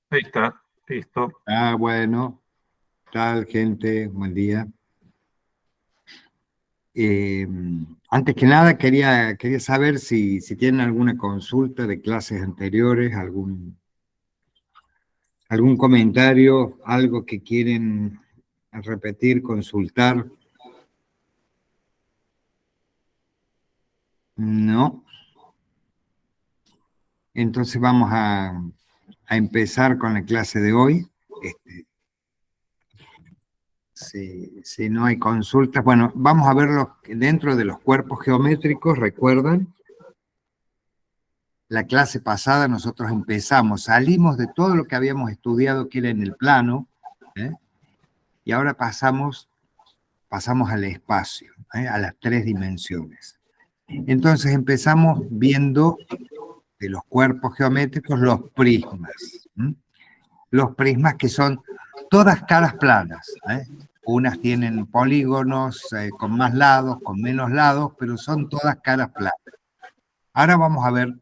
Ahí está, listo. Ah, bueno, tal gente, buen día. Eh, Antes que nada, quería saber si tienen alguna consulta de clases anteriores, algún comentario, algo que quieren repetir, consultar. No. Entonces vamos a empezar con la clase de hoy. Este, si no hay consultas, bueno, vamos a ver dentro de los cuerpos geométricos, recuerdan. La clase pasada nosotros empezamos, salimos de todo lo que habíamos estudiado que era en el plano, ¿eh? Y ahora pasamos al espacio, a las tres dimensiones. Entonces empezamos viendo de los cuerpos geométricos los prismas. Los prismas que son todas caras planas. Unas tienen polígonos con más lados, con menos lados, pero son todas caras planas. Ahora vamos a ver,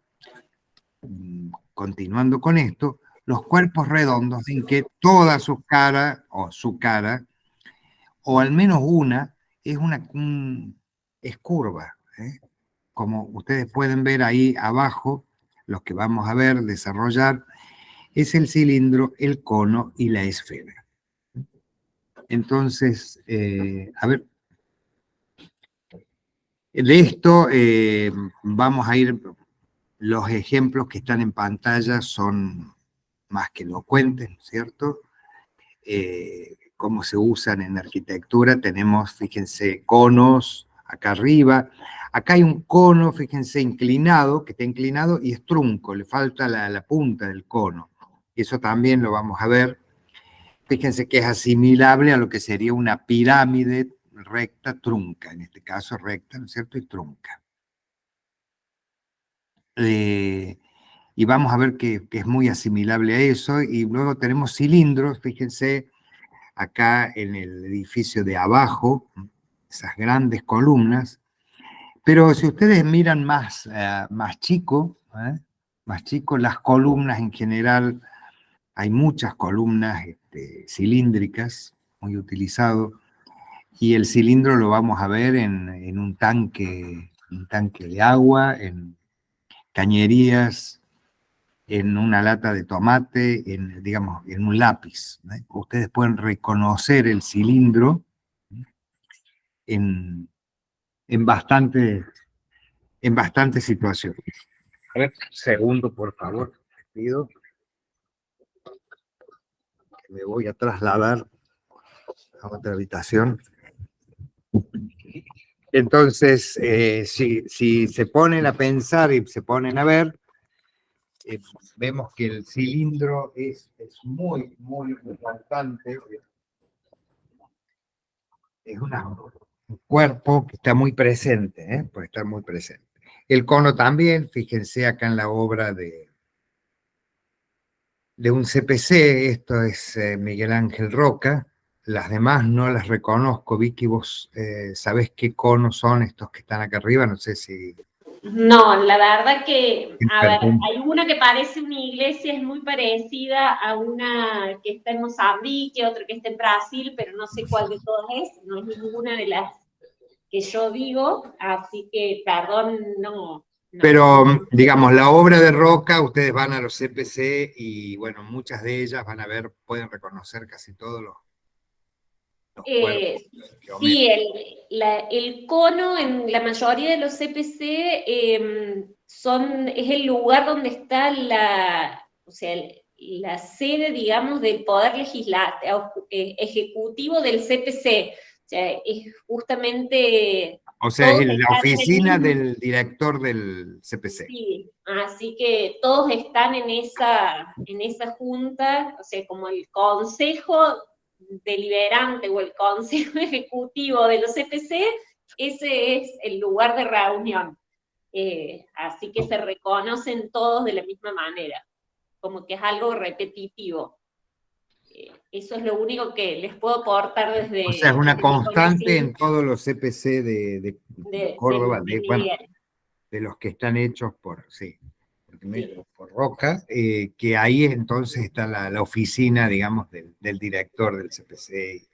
continuando con esto, los cuerpos redondos en que toda su cara, o al menos una, es curva. Como ustedes pueden ver ahí abajo, los que vamos a ver desarrollar, es el cilindro, el cono y la esfera. Entonces, a ver, de esto vamos a ir, los ejemplos que están en pantalla son más que elocuentes, ¿no es cierto? Cómo se usan en arquitectura, tenemos, fíjense, conos acá arriba. Acá hay un cono, fíjense, inclinado, que está inclinado y es trunco, le falta la punta del cono. Eso también lo vamos a ver. Fíjense que es asimilable a lo que sería una pirámide recta trunca, en este caso recta, ¿no es cierto? Y trunca. Y vamos a ver que es muy asimilable a eso. Y luego tenemos cilindros, fíjense, acá en el edificio de abajo, esas grandes columnas. Pero si ustedes miran más chico, más chico, las columnas en general, hay muchas columnas cilíndricas, muy utilizado, y el cilindro lo vamos a ver en un tanque de agua, en cañerías, en una lata de tomate, digamos, en un lápiz. Ustedes pueden reconocer el cilindro en, en bastantes situaciones. A ver, segundo, por favor, te pido que me voy a trasladar a otra habitación. Entonces, si se ponen a pensar y se ponen a ver, vemos que el cilindro es muy, muy importante. Es un cuerpo que está muy presente, puede estar muy presente. El cono también, fíjense acá en la obra de un CPC, esto es Miguel Ángel Roca, las demás no las reconozco. Vicky, vos sabés qué conos son estos que están acá arriba, no sé si... No, la verdad que, a ver, hay una que parece una iglesia, es muy parecida a una que está en Mozambique, otra que está en Brasil, pero no sé cuál de todas es, no es ninguna de las que yo digo, así que, perdón, no. Pero, digamos, la obra de Roca, ustedes van a los CPC y, bueno, muchas de ellas van a ver, pueden reconocer casi todos los cuerpos Sí, geométricos. el cono en la mayoría de los CPC es el lugar donde está o sea, la sede, digamos, del poder ejecutivo del CPC. O sea, es justamente O sea, todos es la están en el oficina mismo. del director del CPC. Sí, así que todos están en esa junta, o sea, como el consejo deliberante o el consejo ejecutivo de los CPC, ese es el lugar de reunión. Así que se reconocen todos de la misma manera, como que es algo repetitivo. Eso es lo único que les puedo aportar O sea, es una desde mi constante en conocimiento todos los CPC de de Córdoba, Miguel. bueno, de los que están hechos por, sí. por roca, que ahí entonces está la oficina, digamos, del director del CPC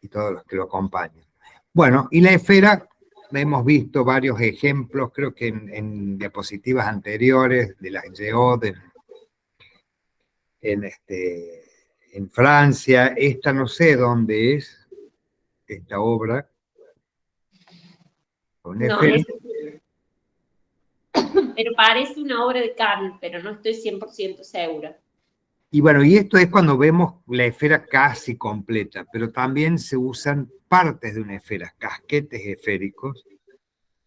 y todos los que lo acompañan. Bueno, y la esfera, hemos visto varios ejemplos, creo que en diapositivas anteriores, de la Geode en Francia. Esta no sé dónde es, esta obra. Con No, esfera. pero parece una obra de Kant, pero no estoy 100% segura. Y bueno, y esto es cuando vemos la esfera casi completa, pero también se usan partes de una esfera, casquetes esféricos.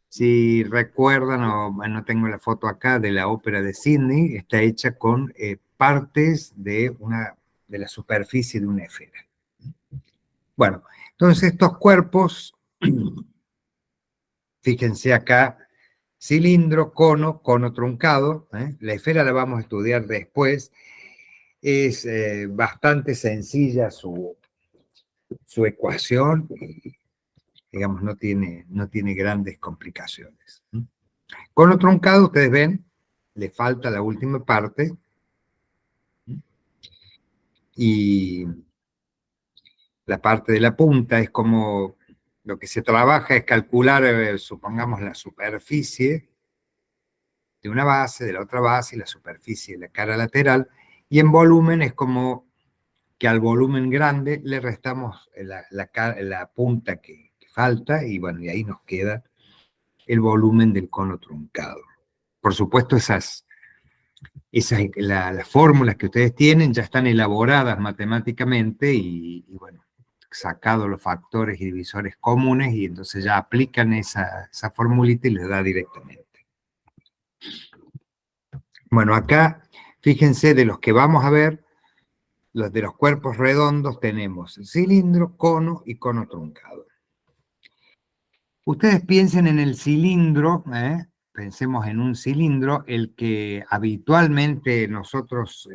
Si recuerdan, no tengo la foto acá de la ópera de Sydney, está hecha con partes de la superficie de una esfera. Bueno, entonces estos cuerpos, fíjense acá, cilindro, cono truncado, la esfera la vamos a estudiar después. Es bastante sencilla su ecuación, digamos, no tiene grandes complicaciones. Cono truncado, ustedes ven, le falta la última parte, y la parte de la punta es como, lo que se trabaja es calcular, supongamos, la superficie de una base, de la otra base, y la superficie de la cara lateral, y en volumen es como que al volumen grande le restamos la punta que falta, y bueno, y ahí nos queda el volumen del cono truncado. Por supuesto, las fórmulas que ustedes tienen ya están elaboradas matemáticamente, y bueno, sacado los factores y divisores comunes, y entonces ya aplican esa formulita y les da directamente. Bueno, acá, fíjense, de los que vamos a ver, los de los cuerpos redondos tenemos cilindro, cono y cono truncado. Ustedes piensen en el cilindro, pensemos en un cilindro, el que habitualmente nosotros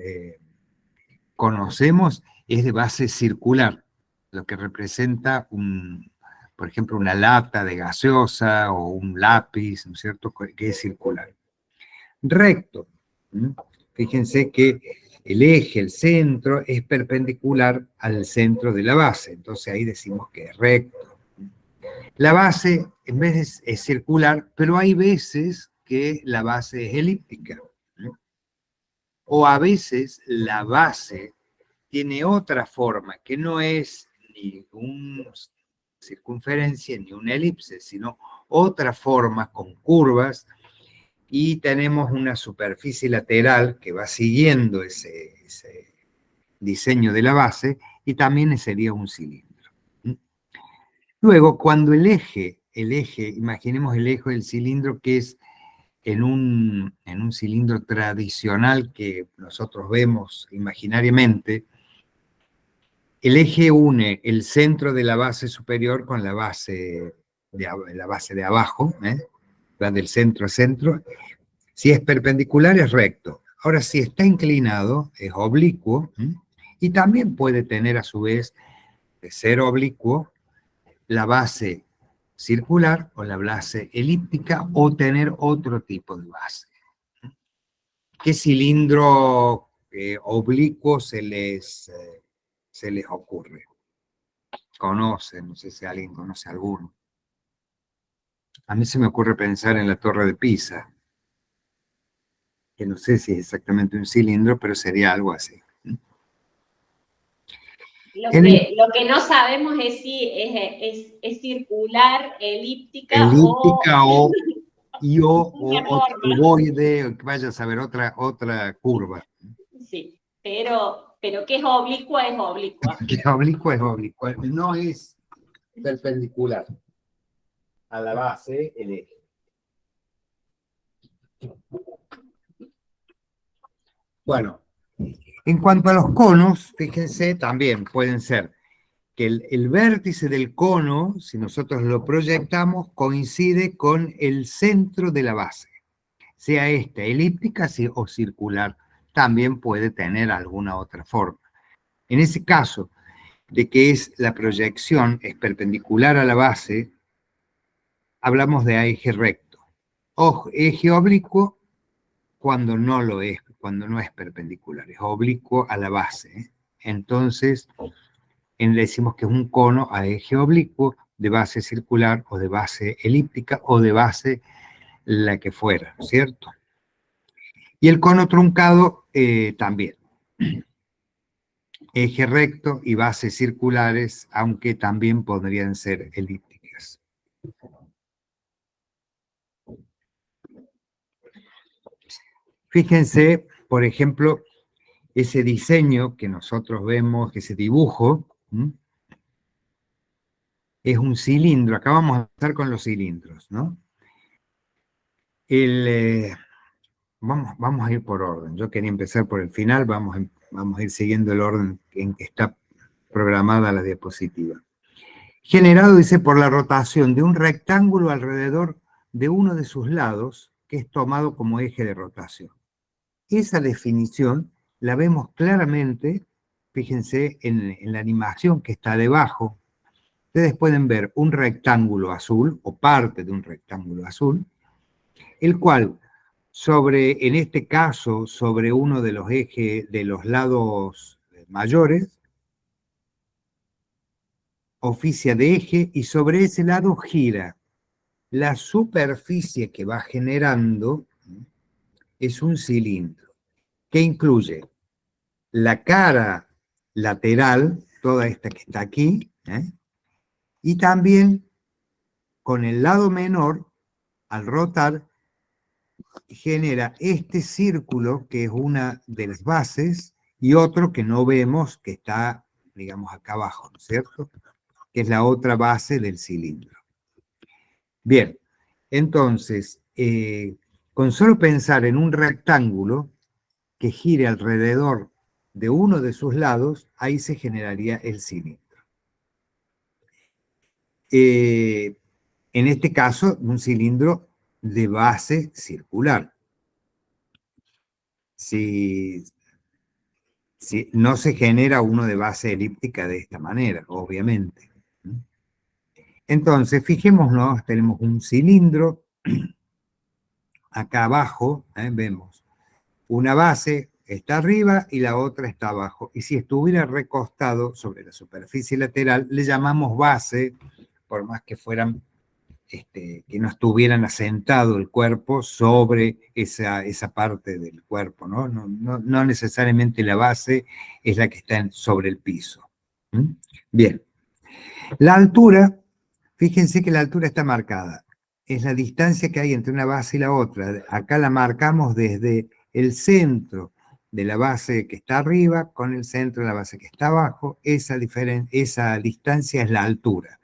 conocemos es de base circular, lo que representa por ejemplo, una lata de gaseosa o un lápiz, ¿no es cierto?, que es circular. Recto. Fíjense que el eje, el centro, es perpendicular al centro de la base, entonces ahí decimos que es recto. La base, en vez es circular, pero hay veces que la base es elíptica. O a veces la base tiene otra forma, que no es ni una circunferencia ni una elipse, sino otra forma con curvas, y tenemos una superficie lateral que va siguiendo ese diseño de la base, y también sería un cilindro. Luego, cuando el eje, imaginemos el eje del cilindro, que es en un cilindro tradicional que nosotros vemos imaginariamente, el eje une el centro de la base superior con la base de abajo, va del centro a centro. Si es perpendicular es recto. Ahora, si está inclinado es oblicuo, y también puede tener a su vez, de ser oblicuo, la base circular o la base elíptica, o tener otro tipo de base. ¿Qué cilindro oblicuo se les ocurre? ¿Conocen? No sé si alguien conoce alguno. A mí se me ocurre pensar en la Torre de Pisa, que no sé si es exactamente un cilindro, pero sería algo así. Lo que no sabemos es si es circular, elíptica o ovoide, que vaya a saber, otra curva. Sí, pero que es oblicua, es oblicua. Que oblicua es oblicua, no es perpendicular a la base, el eje. Bueno, en cuanto a los conos, fíjense, también pueden ser que el vértice del cono, si nosotros lo proyectamos, coincide con el centro de la base. Sea esta elíptica o circular, también puede tener alguna otra forma. En ese caso, de que la proyección es perpendicular a la base, hablamos de eje recto. Eje oblicuo, cuando no lo es, cuando no es perpendicular, es oblicuo a la base, ¿eh? Entonces, le decimos que es un cono a eje oblicuo de base circular o de base elíptica o de base la que fuera, ¿cierto? Y el cono truncado también. Eje recto y bases circulares, aunque también podrían ser elípticas. Fíjense, por ejemplo, ese diseño que nosotros vemos, ese dibujo, es un cilindro. Acá vamos a empezar con los cilindros, ¿no? Vamos a ir por orden. Yo quería empezar por el final, vamos a ir siguiendo el orden en que está programada la diapositiva. Generado, dice, por la rotación de un rectángulo alrededor de uno de sus lados, que es tomado como eje de rotación. Esa definición la vemos claramente, fíjense, en la animación que está debajo. Ustedes pueden ver un rectángulo azul, o parte de un rectángulo azul, el cual, en este caso, sobre uno de los ejes, de los lados mayores, oficia de eje y sobre ese lado gira. La superficie que va generando es un cilindro que incluye la cara lateral, toda esta que está aquí, y también con el lado menor, al rotar, genera este círculo que es una de las bases y otro que no vemos que está, digamos, acá abajo, ¿no es cierto? Que es la otra base del cilindro. Bien, entonces, con solo pensar en un rectángulo que gire alrededor de uno de sus lados, ahí se generaría el cilindro. En este caso, un cilindro de base circular. Si no se genera uno de base elíptica de esta manera, obviamente. Entonces, fijémonos, tenemos un cilindro, acá abajo, vemos una base está arriba y la otra está abajo. Y si estuviera recostado sobre la superficie lateral, le llamamos base, por más que fueran, que no estuvieran asentado el cuerpo sobre esa parte del cuerpo, ¿no? No necesariamente la base es la que está sobre el piso. Bien. La altura, fíjense que la altura está marcada. Es la distancia que hay entre una base y la otra. Acá la marcamos desde el centro de la base que está arriba con el centro de la base que está abajo. Esa distancia es la altura.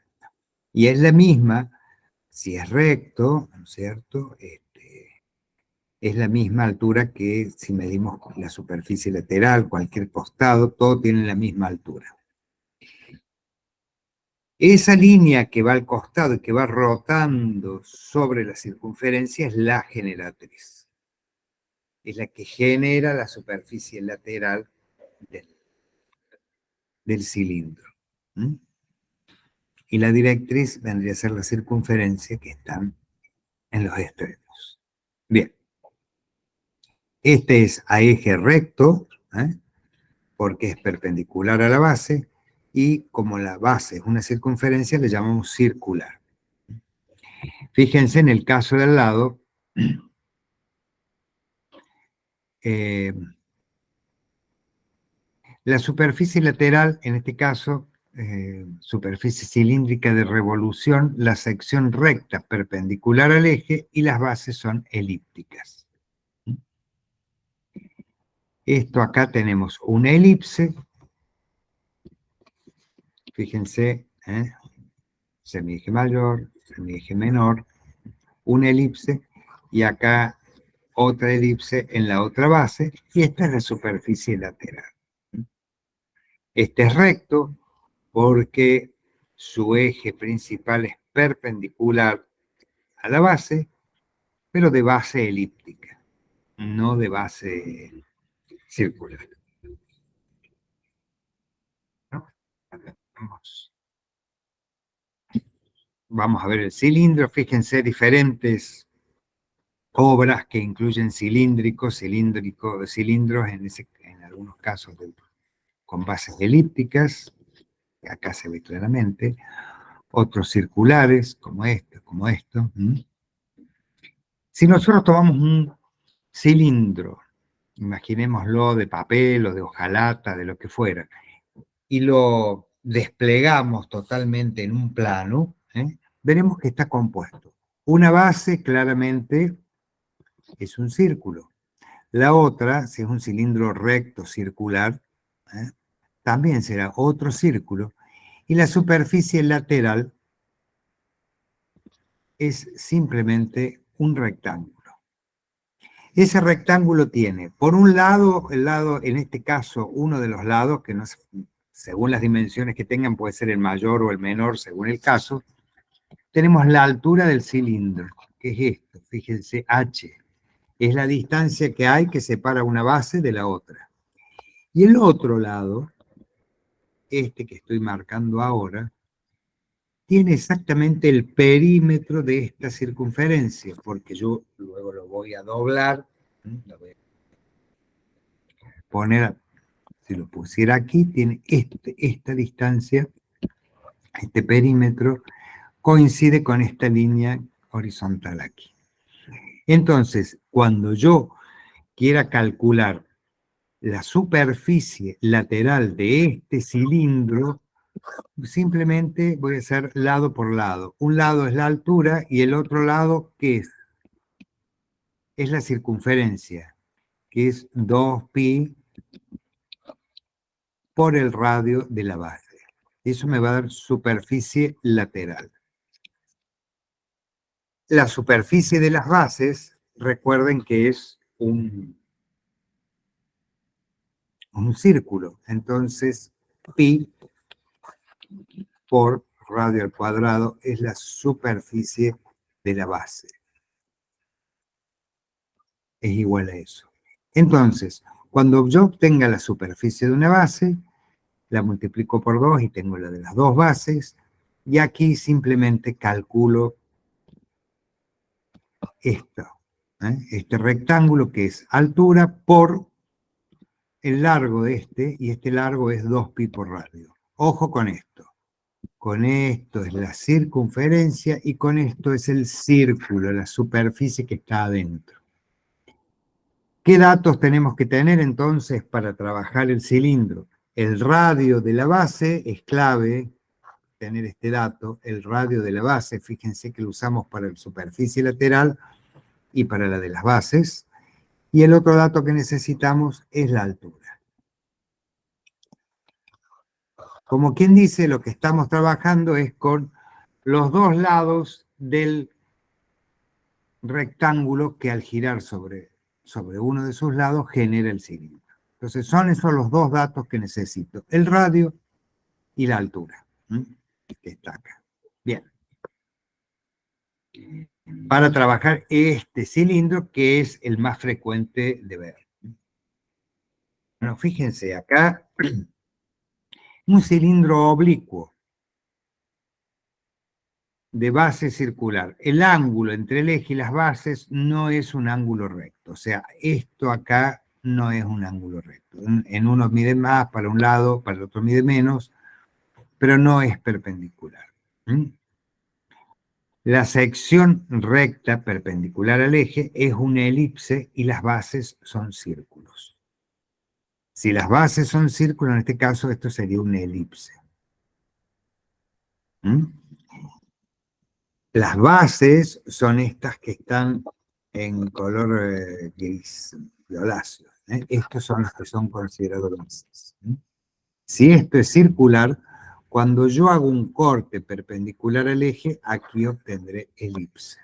Y es la misma, si es recto, ¿no es cierto? Es la misma altura que si medimos la superficie lateral, cualquier costado, todo tiene la misma altura. Esa línea que va al costado y que va rotando sobre la circunferencia es la generatriz. Es la que genera la superficie lateral del cilindro. Y la directriz vendría a ser la circunferencia que están en los extremos. Bien. Este es a eje recto, porque es perpendicular a la base, y como la base es una circunferencia, le llamamos circular. Fíjense en el caso del lado, la superficie lateral, en este caso, superficie cilíndrica de revolución, la sección recta perpendicular al eje y las bases son elípticas. Esto acá tenemos una elipse, fíjense, semieje mayor, semieje menor, una elipse, y acá otra elipse en la otra base, y esta es la superficie lateral. Este es recto porque su eje principal es perpendicular a la base, pero de base elíptica, no de base circular. ¿No? Vamos a ver el cilindro, fíjense diferentes obras que incluyen cilindros, en algunos casos con bases elípticas, que acá se ve claramente, otros circulares, como esto. Si nosotros tomamos un cilindro, imaginémoslo de papel o de hojalata, de lo que fuera, y lo desplegamos totalmente en un plano, veremos que está compuesto. Una base claramente es un círculo. La otra, si es un cilindro recto circular, también será otro círculo. Y la superficie lateral es simplemente un rectángulo. Ese rectángulo tiene, por un lado, en este caso, uno de los lados, que no es, según las dimensiones que tengan, puede ser el mayor o el menor, según el caso, tenemos la altura del cilindro, que es esto, fíjense, H. Es la distancia que hay que separa una base de la otra. Y el otro lado, este que estoy marcando ahora, tiene exactamente el perímetro de esta circunferencia, porque yo luego lo voy a doblar, lo voy a poner, si lo pusiera aquí, tiene esta distancia, este perímetro, coincide con esta línea horizontal aquí. Entonces, cuando yo quiera calcular la superficie lateral de este cilindro, simplemente voy a hacer lado por lado. Un lado es la altura y el otro lado, ¿qué es? Es la circunferencia, que es 2pi por el radio de la base. Eso me va a dar superficie lateral. La superficie de las bases, recuerden que es un círculo. Entonces, pi por radio al cuadrado es la superficie de la base. Es igual a eso. Entonces, cuando yo obtenga la superficie de una base, la multiplico por 2 y tengo la de las dos bases, y aquí simplemente calculo esto, este rectángulo que es altura por el largo de este, y este largo es 2pi por radio. Ojo con esto. Con esto es la circunferencia y con esto es el círculo, la superficie que está adentro. ¿Qué datos tenemos que tener entonces para trabajar el cilindro? El radio de la base es clave tener este dato, el radio de la base, fíjense que lo usamos para la superficie lateral y para la de las bases. Y el otro dato que necesitamos es la altura. Como quien dice, lo que estamos trabajando es con los dos lados del rectángulo que al girar sobre uno de sus lados genera el cilindro. Entonces son esos los dos datos que necesito, el radio y la altura, que está acá. Bien. Para trabajar este cilindro que es el más frecuente de ver. Bueno, fíjense acá, un cilindro oblicuo de base circular. El ángulo entre el eje y las bases no es un ángulo recto. O sea, esto acá no es un ángulo recto. En uno mide más para un lado, para el otro mide menos, pero no es perpendicular. La sección recta perpendicular al eje es una elipse y las bases son círculos. Si las bases son círculos, en este caso esto sería una elipse. Las bases son estas que están en color gris, violáceo. Estos son los que son considerados bases. Si esto es circular, cuando yo hago un corte perpendicular al eje, aquí obtendré elipse.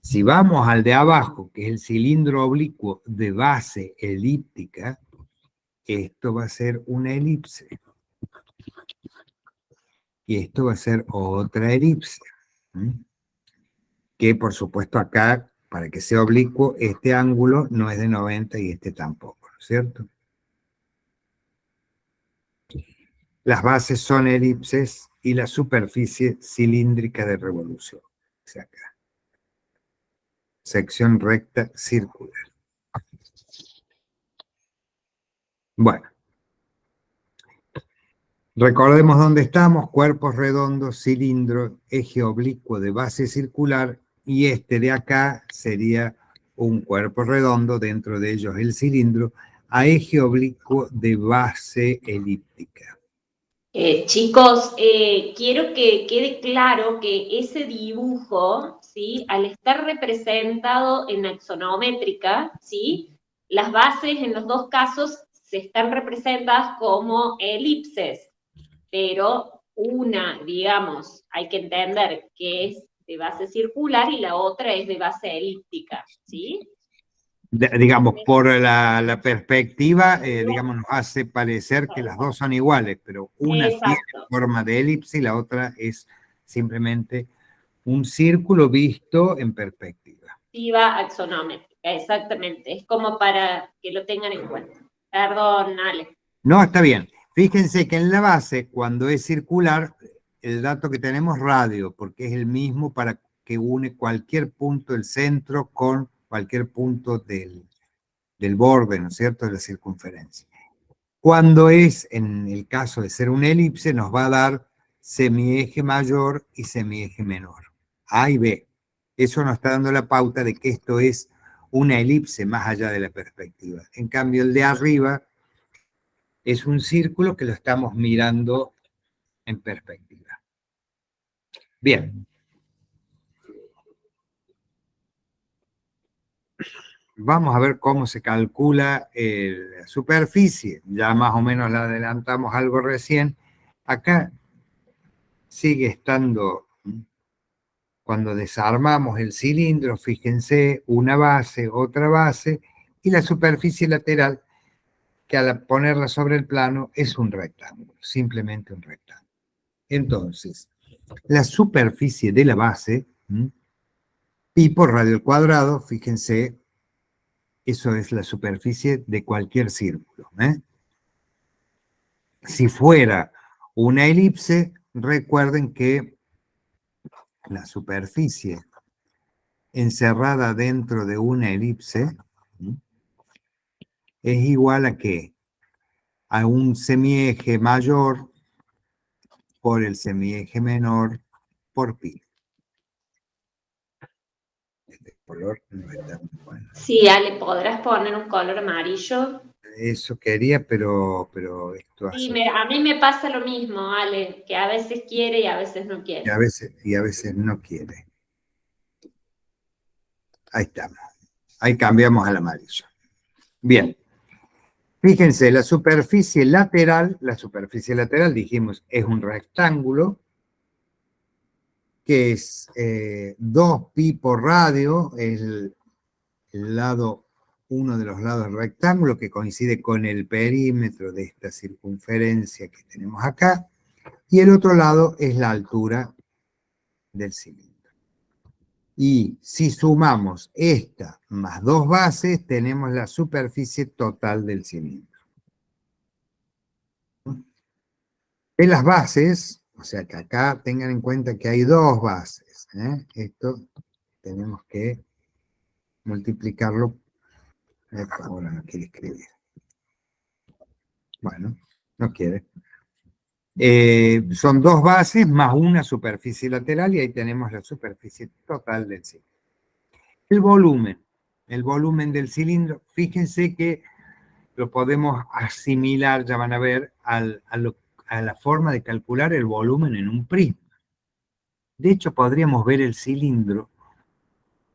Si vamos al de abajo, que es el cilindro oblicuo de base elíptica, esto va a ser una elipse. Y esto va a ser otra elipse. Que por supuesto acá, para que sea oblicuo, este ángulo no es de 90 y este tampoco, ¿no es cierto? Las bases son elipses y la superficie cilíndrica de revolución. O sea, acá. sección recta circular. Bueno, recordemos dónde estamos: cuerpos redondos, cilindro, eje oblicuo de base circular, y este de acá sería un cuerpo redondo, dentro de ellos el cilindro, a eje oblicuo de base elíptica. Chicos, quiero que quede claro que ese dibujo, ¿sí? Al estar representado en axonométrica, ¿sí? Las bases en los dos casos se están representadas como elipses, pero una, digamos, hay que entender que es de base circular y la otra es de base elíptica, ¿sí? Digamos, por la perspectiva, digamos, nos hace parecer que las dos son iguales, pero una tiene Exacto. forma de elipse y la otra es simplemente un círculo visto en perspectiva. Perspectiva axonométrica, exactamente. Es como para que lo tengan en cuenta. Perdón, Ale. No, está bien. Fíjense que en la base, cuando es circular, el dato que tenemos es radio, porque es el mismo para que une cualquier punto del centro con cualquier punto del borde, ¿no es cierto?, de la circunferencia. Cuando es, en el caso de ser una elipse, nos va a dar semieje mayor y semieje menor. A y B. Eso nos está dando la pauta de que esto es una elipse más allá de la perspectiva. En cambio, el de arriba es un círculo que lo estamos mirando en perspectiva. Bien. Vamos a ver cómo se calcula la superficie. Ya más o menos la adelantamos algo recién. Acá sigue estando, cuando desarmamos el cilindro, fíjense, una base, otra base, y la superficie lateral, que al ponerla sobre el plano es un rectángulo, simplemente un rectángulo. Entonces, la superficie de la base, pi por radio al cuadrado, fíjense, eso es la superficie de cualquier círculo. Si fuera una elipse, recuerden que la superficie encerrada dentro de una elipse es igual a ¿qué? A un semieje mayor por el semieje menor por pi. Este color no está muy bueno. Sí, Ale, ¿podrás poner un color amarillo? Eso quería, pero esto Sí, hace. a mí me pasa lo mismo, Ale, que a veces quiere y a veces no quiere. Y a veces no quiere. Ahí estamos. Ahí cambiamos al amarillo. Bien. Fíjense, la superficie lateral dijimos es un rectángulo que es 2pi por radio, uno de los lados del rectángulo que coincide con el perímetro de esta circunferencia que tenemos acá, y el otro lado es la altura del cilindro. Y si sumamos esta más dos bases, tenemos la superficie total del cilindro. De las bases, o sea que acá tengan en cuenta que hay dos bases. Esto tenemos que multiplicarlo. Ahora no quiere escribir. Bueno, no quiere. Son dos bases más una superficie lateral y ahí tenemos la superficie total del cilindro. El volumen del cilindro, fíjense que lo podemos asimilar, ya van a ver, a la forma de calcular el volumen en un prisma. De hecho, podríamos ver el cilindro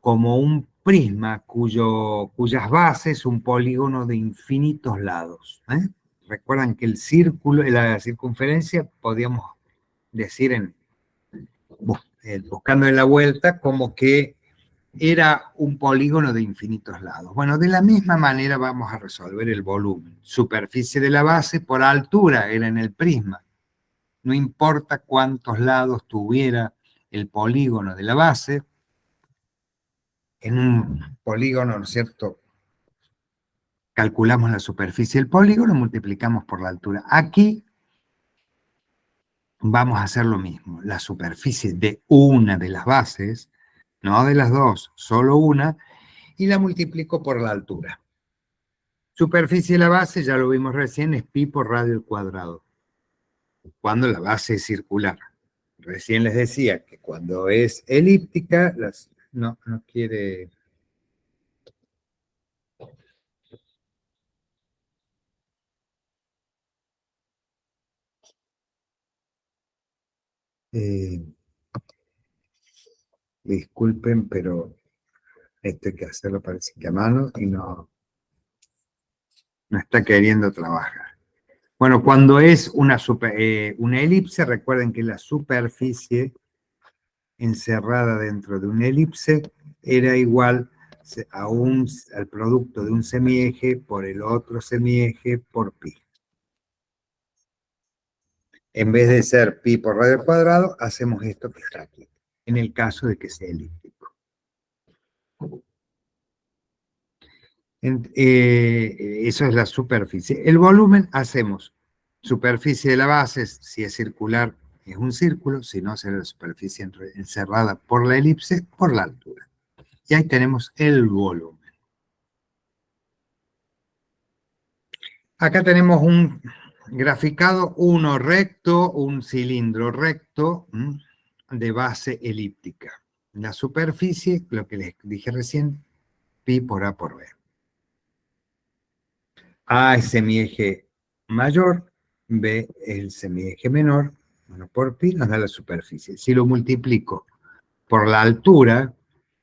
como un prisma cuyas bases, un polígono de infinitos lados. Recuerdan que el círculo, la circunferencia, podríamos decir, buscando en la vuelta, como que era un polígono de infinitos lados. Bueno, de la misma manera vamos a resolver el volumen. Superficie de la base por altura era en el prisma. No importa cuántos lados tuviera el polígono de la base, en un polígono, ¿no es cierto?, calculamos la superficie del polígono, multiplicamos por la altura. Aquí vamos a hacer lo mismo. La superficie de una de las bases no de las dos, solo una, y la multiplico por la altura. Superficie de la base, ya lo vimos recién, es pi por radio al cuadrado, cuando la base es circular. Recién les decía que cuando es elíptica, no quiere... disculpen, pero esto hay que hacerlo parece que a mano y no está queriendo trabajar. Bueno, cuando es una elipse, recuerden que la superficie encerrada dentro de una elipse era igual al producto de un semieje por el otro semieje por pi. En vez de ser pi por radio al cuadrado, hacemos esto que está aquí, en el caso de que sea elíptico. Eso es la superficie. El volumen hacemos superficie de la base, si es circular es un círculo, si no será la superficie encerrada por la elipse, por la altura. Y ahí tenemos el volumen. Acá tenemos un graficado, uno recto, un cilindro recto de base elíptica. La superficie, lo que les dije recién, pi por A por B. A es semieje mayor, B es el semieje menor, bueno, por pi nos da la superficie. Si lo multiplico por la altura,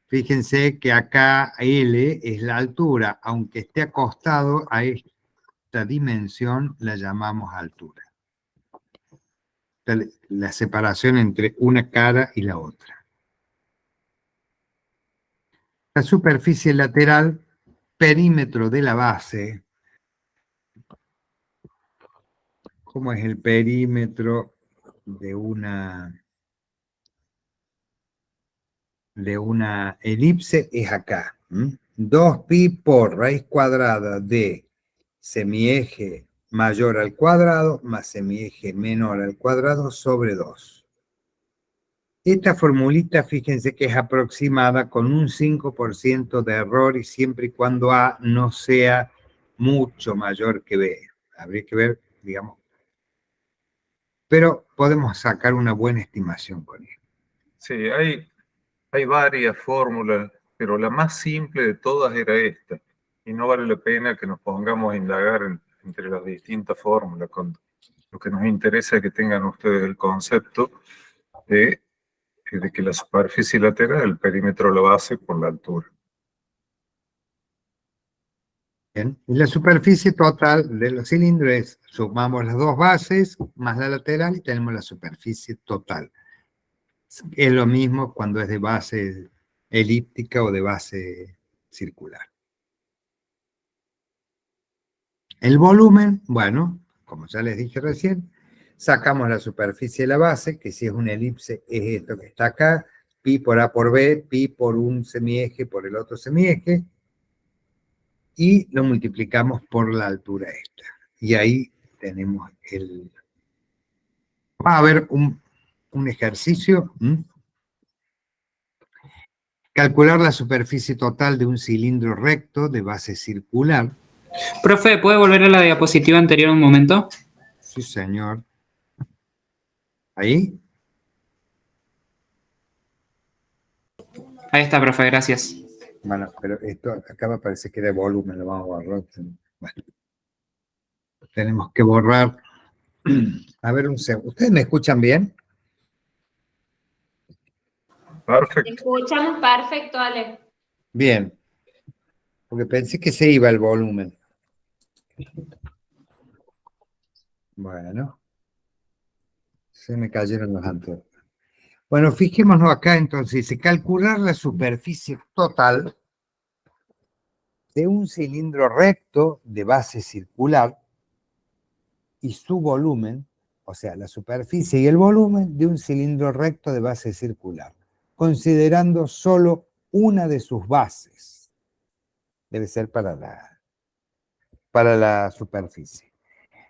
fíjense que acá L es la altura, aunque esté acostado a esta dimensión, la llamamos altura. La separación entre una cara y la otra. La superficie lateral, perímetro de la base. ¿Cómo es el perímetro de una elipse? Es acá. 2pi por raíz cuadrada de semieje mayor al cuadrado más semieje menor al cuadrado sobre 2. Esta formulita, fíjense que es aproximada con un 5% de error y siempre y cuando A no sea mucho mayor que B. Habría que ver, digamos. Pero podemos sacar una buena estimación con esto. Sí, hay varias fórmulas, pero la más simple de todas era esta. Y no vale la pena que nos pongamos a indagar entre las distintas fórmulas. Lo que nos interesa es que tengan ustedes el concepto de que la superficie lateral, el perímetro lo hace por la altura. Bien. Y la superficie total de los cilindros es, sumamos las dos bases más la lateral y tenemos la superficie total. Es lo mismo cuando es de base elíptica o de base circular. El volumen, bueno, como ya les dije recién, sacamos la superficie de la base, que si es una elipse es esto que está acá, pi por A por B, pi por un semieje por el otro semieje, y lo multiplicamos por la altura esta. Y ahí tenemos el... Va a haber un ejercicio. Calcular la superficie total de un cilindro recto de base circular. Profe, ¿puede volver a la diapositiva anterior un momento? Sí, señor. ¿Ahí? Ahí está, profe, gracias. Bueno, pero esto acá me parece que era volumen, lo vamos a borrar. Bueno, tenemos que borrar. A ver, un segundo. ¿Ustedes me escuchan bien? Perfecto. Escuchamos perfecto, Ale. Bien. Porque pensé que se iba el volumen. Bueno. Se me cayeron los anteojos. Bueno, fijémonos acá entonces. Dice, calcular la superficie total de un cilindro recto de base circular y su volumen, o sea, la superficie y el volumen de un cilindro recto de base circular, considerando solo una de sus bases. Debe ser para la superficie.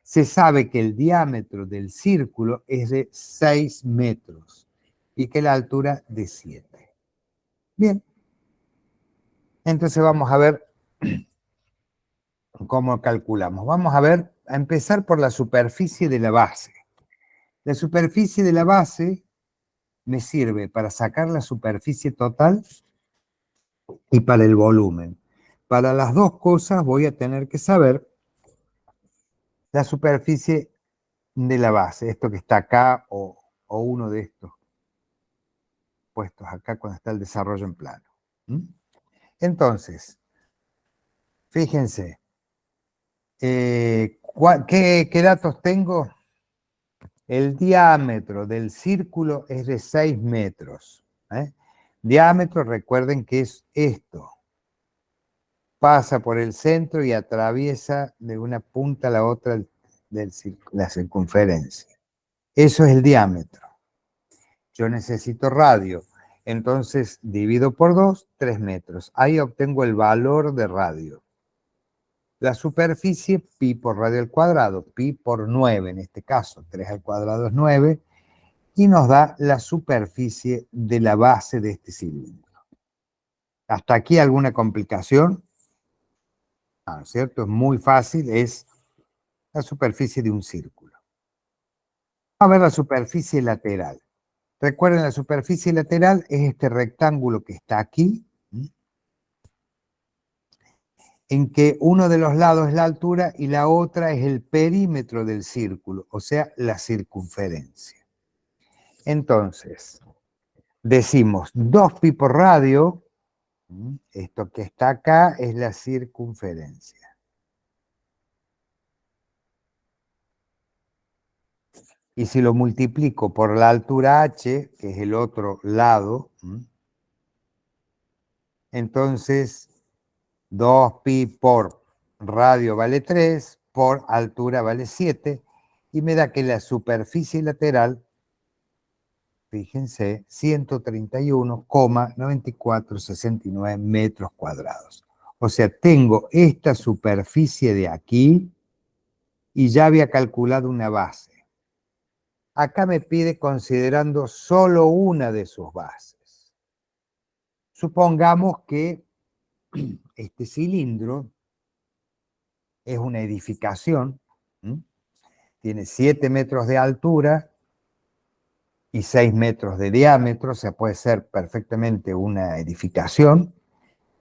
Se sabe que el diámetro del círculo es de 6 metros y que la altura de 7. Bien, entonces vamos a ver cómo calculamos. Vamos a empezar por la superficie de la base. La superficie de la base me sirve para sacar la superficie total y para el volumen. Para las dos cosas voy a tener que saber la superficie de la base, esto que está acá o uno de estos puestos acá cuando está el desarrollo en plano. ¿Mm? Entonces, fíjense, ¿qué datos tengo? El diámetro del círculo es de 6 metros. Diámetro, recuerden que es esto. Pasa por el centro y atraviesa de una punta a la otra la circunferencia. Eso es el diámetro. Yo necesito radio. Entonces divido por 2, 3 metros. Ahí obtengo el valor de radio. La superficie, pi por radio al cuadrado, pi por 9 en este caso, 3 al cuadrado es 9, y nos da la superficie de la base de este cilindro. ¿Hasta aquí alguna complicación? ¿No es cierto? Es muy fácil, es la superficie de un círculo. Vamos a ver la superficie lateral. Recuerden, la superficie lateral es este rectángulo que está aquí, en que uno de los lados es la altura y la otra es el perímetro del círculo, o sea, la circunferencia. Entonces, decimos 2pi por radio, esto que está acá es la circunferencia. Y si lo multiplico por la altura h, que es el otro lado, entonces 2pi por radio vale 3, por altura vale 7, y me da que la superficie lateral, fíjense, 131,9469 metros cuadrados. O sea, tengo esta superficie de aquí y ya había calculado una base. Acá me pide considerando solo una de sus bases. Supongamos que este cilindro es una edificación, tiene 7 metros de altura y 6 metros de diámetro, o sea, puede ser perfectamente una edificación,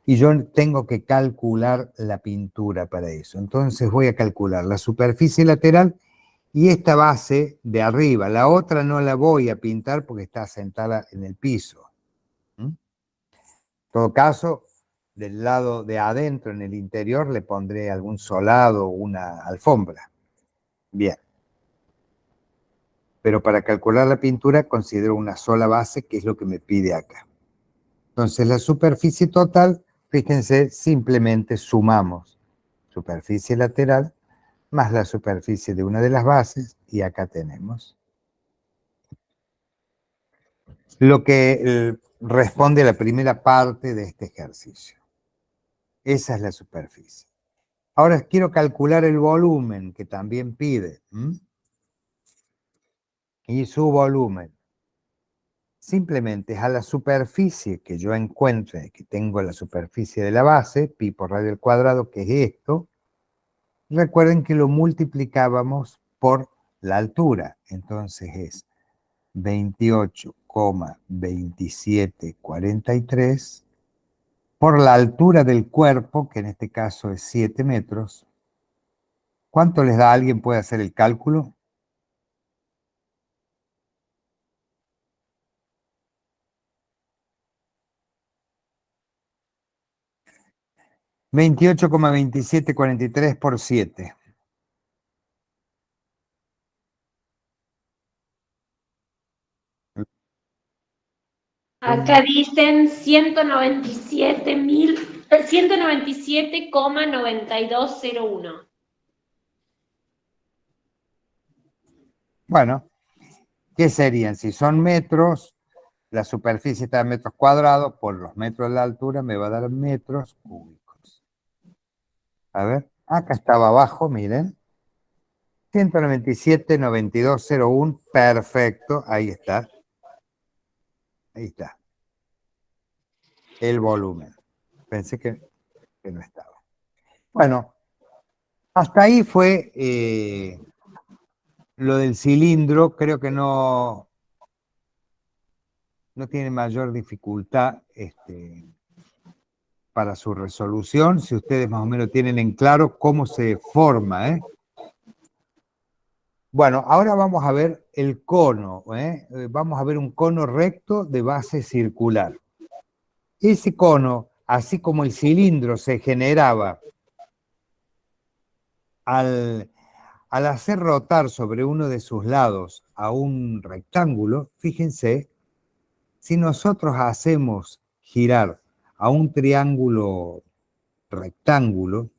y yo tengo que calcular la pintura para eso. Entonces voy a calcular la superficie lateral y esta base de arriba. La otra no la voy a pintar porque está sentada en el piso. En todo caso, del lado de adentro, en el interior, le pondré algún solado o una alfombra. Bien. Pero para calcular la pintura considero una sola base, que es lo que me pide acá. Entonces la superficie total, fíjense, simplemente sumamos superficie lateral más la superficie de una de las bases, y acá tenemos lo que responde a la primera parte de este ejercicio. Esa es la superficie. Ahora quiero calcular el volumen, que también pide. Y su volumen simplemente es a la superficie que yo encuentre, que tengo la superficie de la base, pi por radio al cuadrado, que es esto. Recuerden que lo multiplicábamos por la altura, entonces es 28,2743 por la altura del cuerpo, que en este caso es 7 metros. ¿Cuánto les da? ¿Alguien puede hacer el cálculo? $28,2743 por 7. Acá dicen 197,9201. Bueno, ¿qué serían? Si son metros, la superficie está en metros cuadrados, por los metros de la altura me va a dar metros cúbicos. A ver, acá estaba abajo, miren. 197,9201, perfecto, ahí está. Ahí está. el volumen. Pensé que no estaba. Bueno, hasta ahí fue lo del cilindro. Creo que no tiene mayor dificultad para su resolución, si ustedes más o menos tienen en claro cómo se forma, ¿eh? Bueno, ahora vamos a ver el cono, ¿eh? Vamos a ver un cono recto de base circular. Ese cono, así como el cilindro se generaba al hacer rotar sobre uno de sus lados a un rectángulo, fíjense, si nosotros hacemos girar a un triángulo rectángulo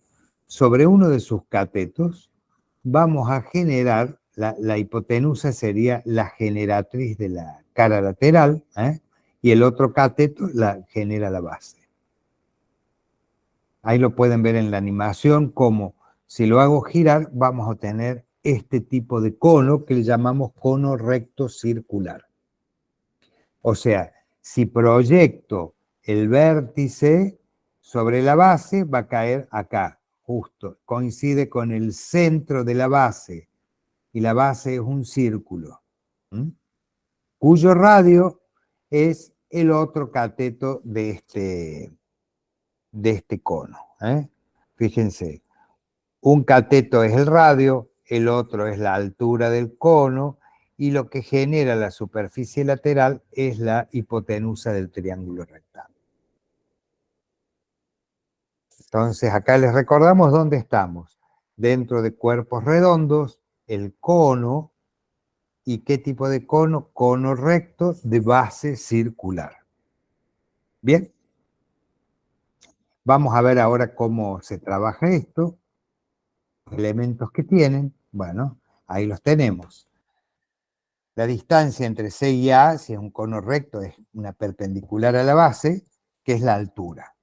sobre uno de sus catetos, vamos a generar, la hipotenusa sería la generatriz de la cara lateral, ¿eh? Y el otro cateto la genera la base. Ahí lo pueden ver en la animación, como si lo hago girar, vamos a obtener este tipo de cono que le llamamos cono recto circular. O sea, si proyecto el vértice sobre la base, va a caer acá, justo. Coincide con el centro de la base, y la base es un círculo, cuyo radio es el otro cateto de este cono, ¿eh? Fíjense, un cateto es el radio, el otro es la altura del cono, y lo que genera la superficie lateral es la hipotenusa del triángulo rectángulo. Entonces, acá les recordamos dónde estamos. Dentro de cuerpos redondos, el cono. ¿Y qué tipo de cono? Cono recto de base circular. Bien. Vamos a ver ahora cómo se trabaja esto. Elementos que tienen. Bueno, ahí los tenemos. La distancia entre C y A, si es un cono recto, es una perpendicular a la base, que es la altura.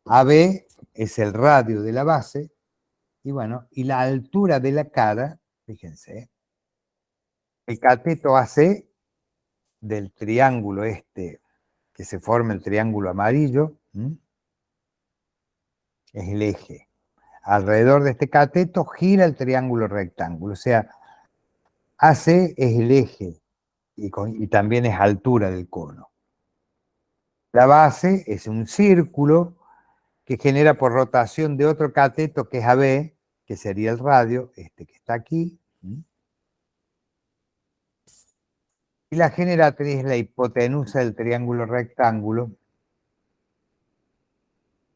AB es el radio de la base, y bueno, y la altura de la cara, fíjense, el cateto AC del triángulo que se forma el triángulo amarillo, es el eje. Alrededor de este cateto gira el triángulo rectángulo, o sea, AC es el eje y también es altura del cono. La base es un círculo que genera por rotación de otro cateto que es AB, que sería el radio, que está aquí. Y la generatriz es la hipotenusa del triángulo rectángulo,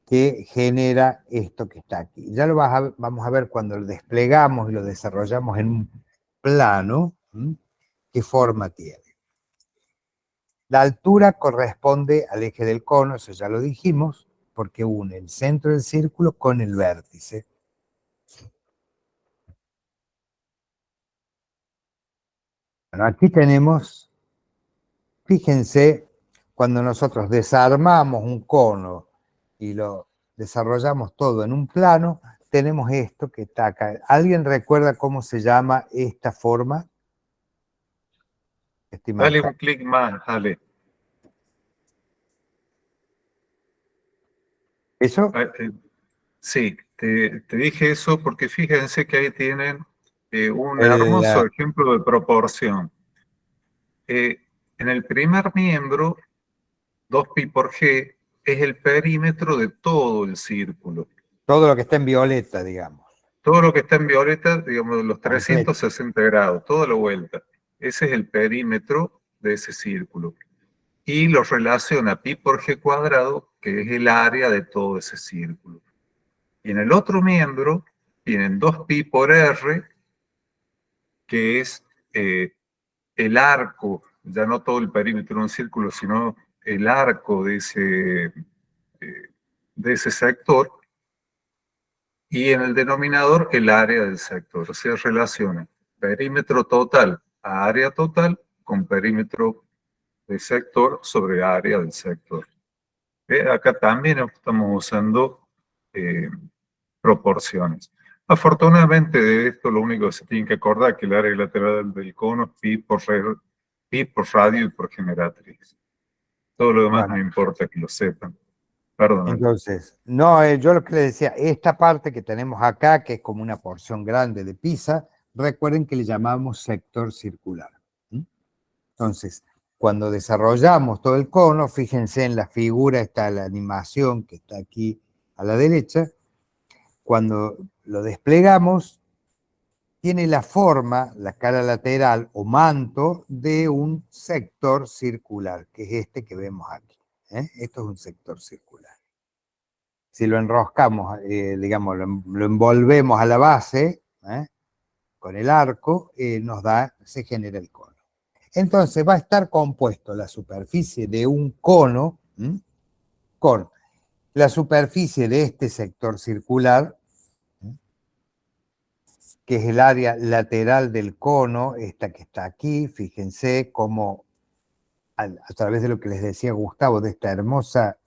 que genera esto que está aquí. Ya lo vamos a ver cuando lo desplegamos y lo desarrollamos en un plano, qué forma tiene. La altura corresponde al eje del cono, eso ya lo dijimos, porque une el centro del círculo con el vértice. Bueno, aquí tenemos, fíjense, cuando nosotros desarmamos un cono y lo desarrollamos todo en un plano, tenemos esto que está acá. ¿Alguien recuerda cómo se llama esta forma? Dale un clic más, Ale. ¿Eso? Sí, te dije eso porque fíjense que ahí tienen un hermoso ejemplo de proporción. En el primer miembro, 2pi por g, es el perímetro de todo el círculo. Todo lo que está en violeta, digamos. Todo lo que está en violeta, digamos, los Completo. 360 grados, toda la vuelta. Ese es el perímetro de ese círculo. Y lo relaciona pi por g cuadrado, que es el área de todo ese círculo. Y en el otro miembro tienen 2pi por r, que es el arco, ya no todo el perímetro de un círculo, sino el arco de ese sector, y en el denominador el área del sector. O sea, relaciona perímetro total a área total con perímetro de sector sobre área del sector. Acá también estamos usando proporciones. Afortunadamente de esto lo único que se tiene que acordar es que el área lateral del cono es pi por radio y por generatriz. Todo lo demás no importa que lo sepan. Perdón. Entonces, no, yo lo que les decía, esta parte que tenemos acá, que es como una porción grande de pizza, recuerden que le llamamos sector circular. ¿Mm? Entonces, cuando desarrollamos todo el cono, fíjense en la figura, está la animación que está aquí a la derecha, cuando lo desplegamos, tiene la forma, la cara lateral o manto de un sector circular, que es este que vemos aquí. Esto es un sector circular. Si lo enroscamos, digamos, lo envolvemos a la base, con el arco, se genera el cono. Entonces va a estar compuesto la superficie de un cono con la superficie de este sector circular, que es el área lateral del cono, esta que está aquí. Fíjense cómo a través de lo que les decía Gustavo, de esta hermosa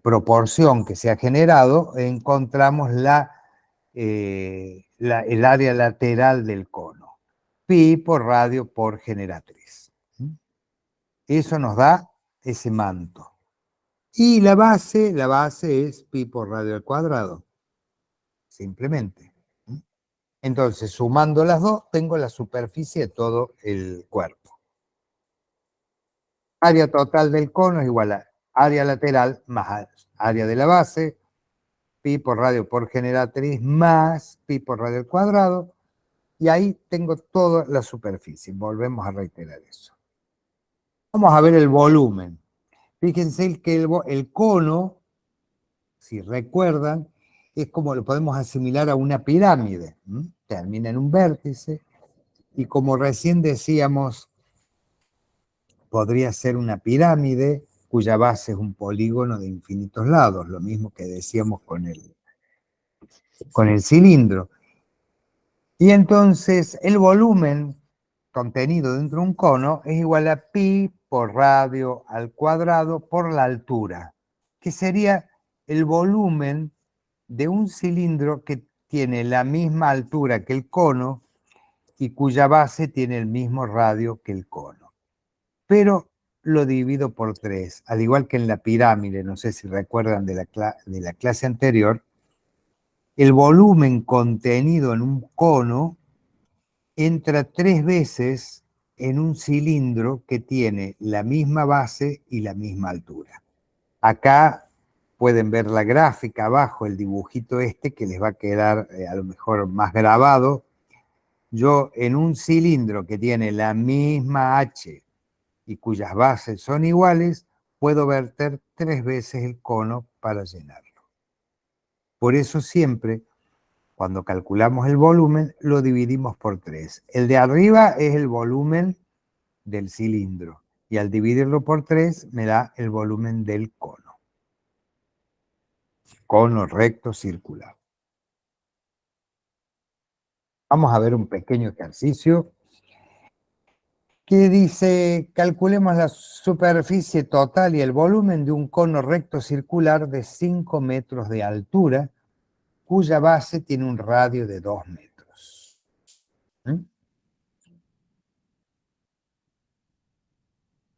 proporción que se ha generado, encontramos el área lateral del cono. Pi por radio por generatriz. Eso nos da ese manto. Y la base es pi por radio al cuadrado. Simplemente. Entonces, sumando las dos, tengo la superficie de todo el cuerpo. Área total del cono es igual a área lateral más área de la base, pi por radio por generatriz más pi por radio al cuadrado, y ahí tengo toda la superficie. Volvemos a reiterar eso. Vamos a ver el volumen. Fíjense que el cono, si recuerdan, es como lo podemos asimilar a una pirámide. Termina en un vértice, y como recién decíamos, podría ser una pirámide cuya base es un polígono de infinitos lados, lo mismo que decíamos con el cilindro. Y entonces el volumen contenido dentro de un cono es igual a pi por radio al cuadrado por la altura, que sería el volumen de un cilindro que tiene la misma altura que el cono y cuya base tiene el mismo radio que el cono. Pero lo divido por 3, al igual que en la pirámide, no sé si recuerdan de la clase anterior, el volumen contenido en un cono entra 3 veces en un cilindro que tiene la misma base y la misma altura. Acá pueden ver la gráfica abajo, el dibujito este que les va a quedar a lo mejor más grabado. Yo en un cilindro que tiene la misma H y cuyas bases son iguales, puedo verter 3 veces el cono para llenarlo. Por eso siempre, cuando calculamos el volumen, lo dividimos por 3. El de arriba es el volumen del cilindro, y al dividirlo por 3 me da el volumen del cono. Cono recto circular. Vamos a ver un pequeño ejercicio que dice: calculemos la superficie total y el volumen de un cono recto circular de 5 metros de altura, cuya base tiene un radio de 2 metros.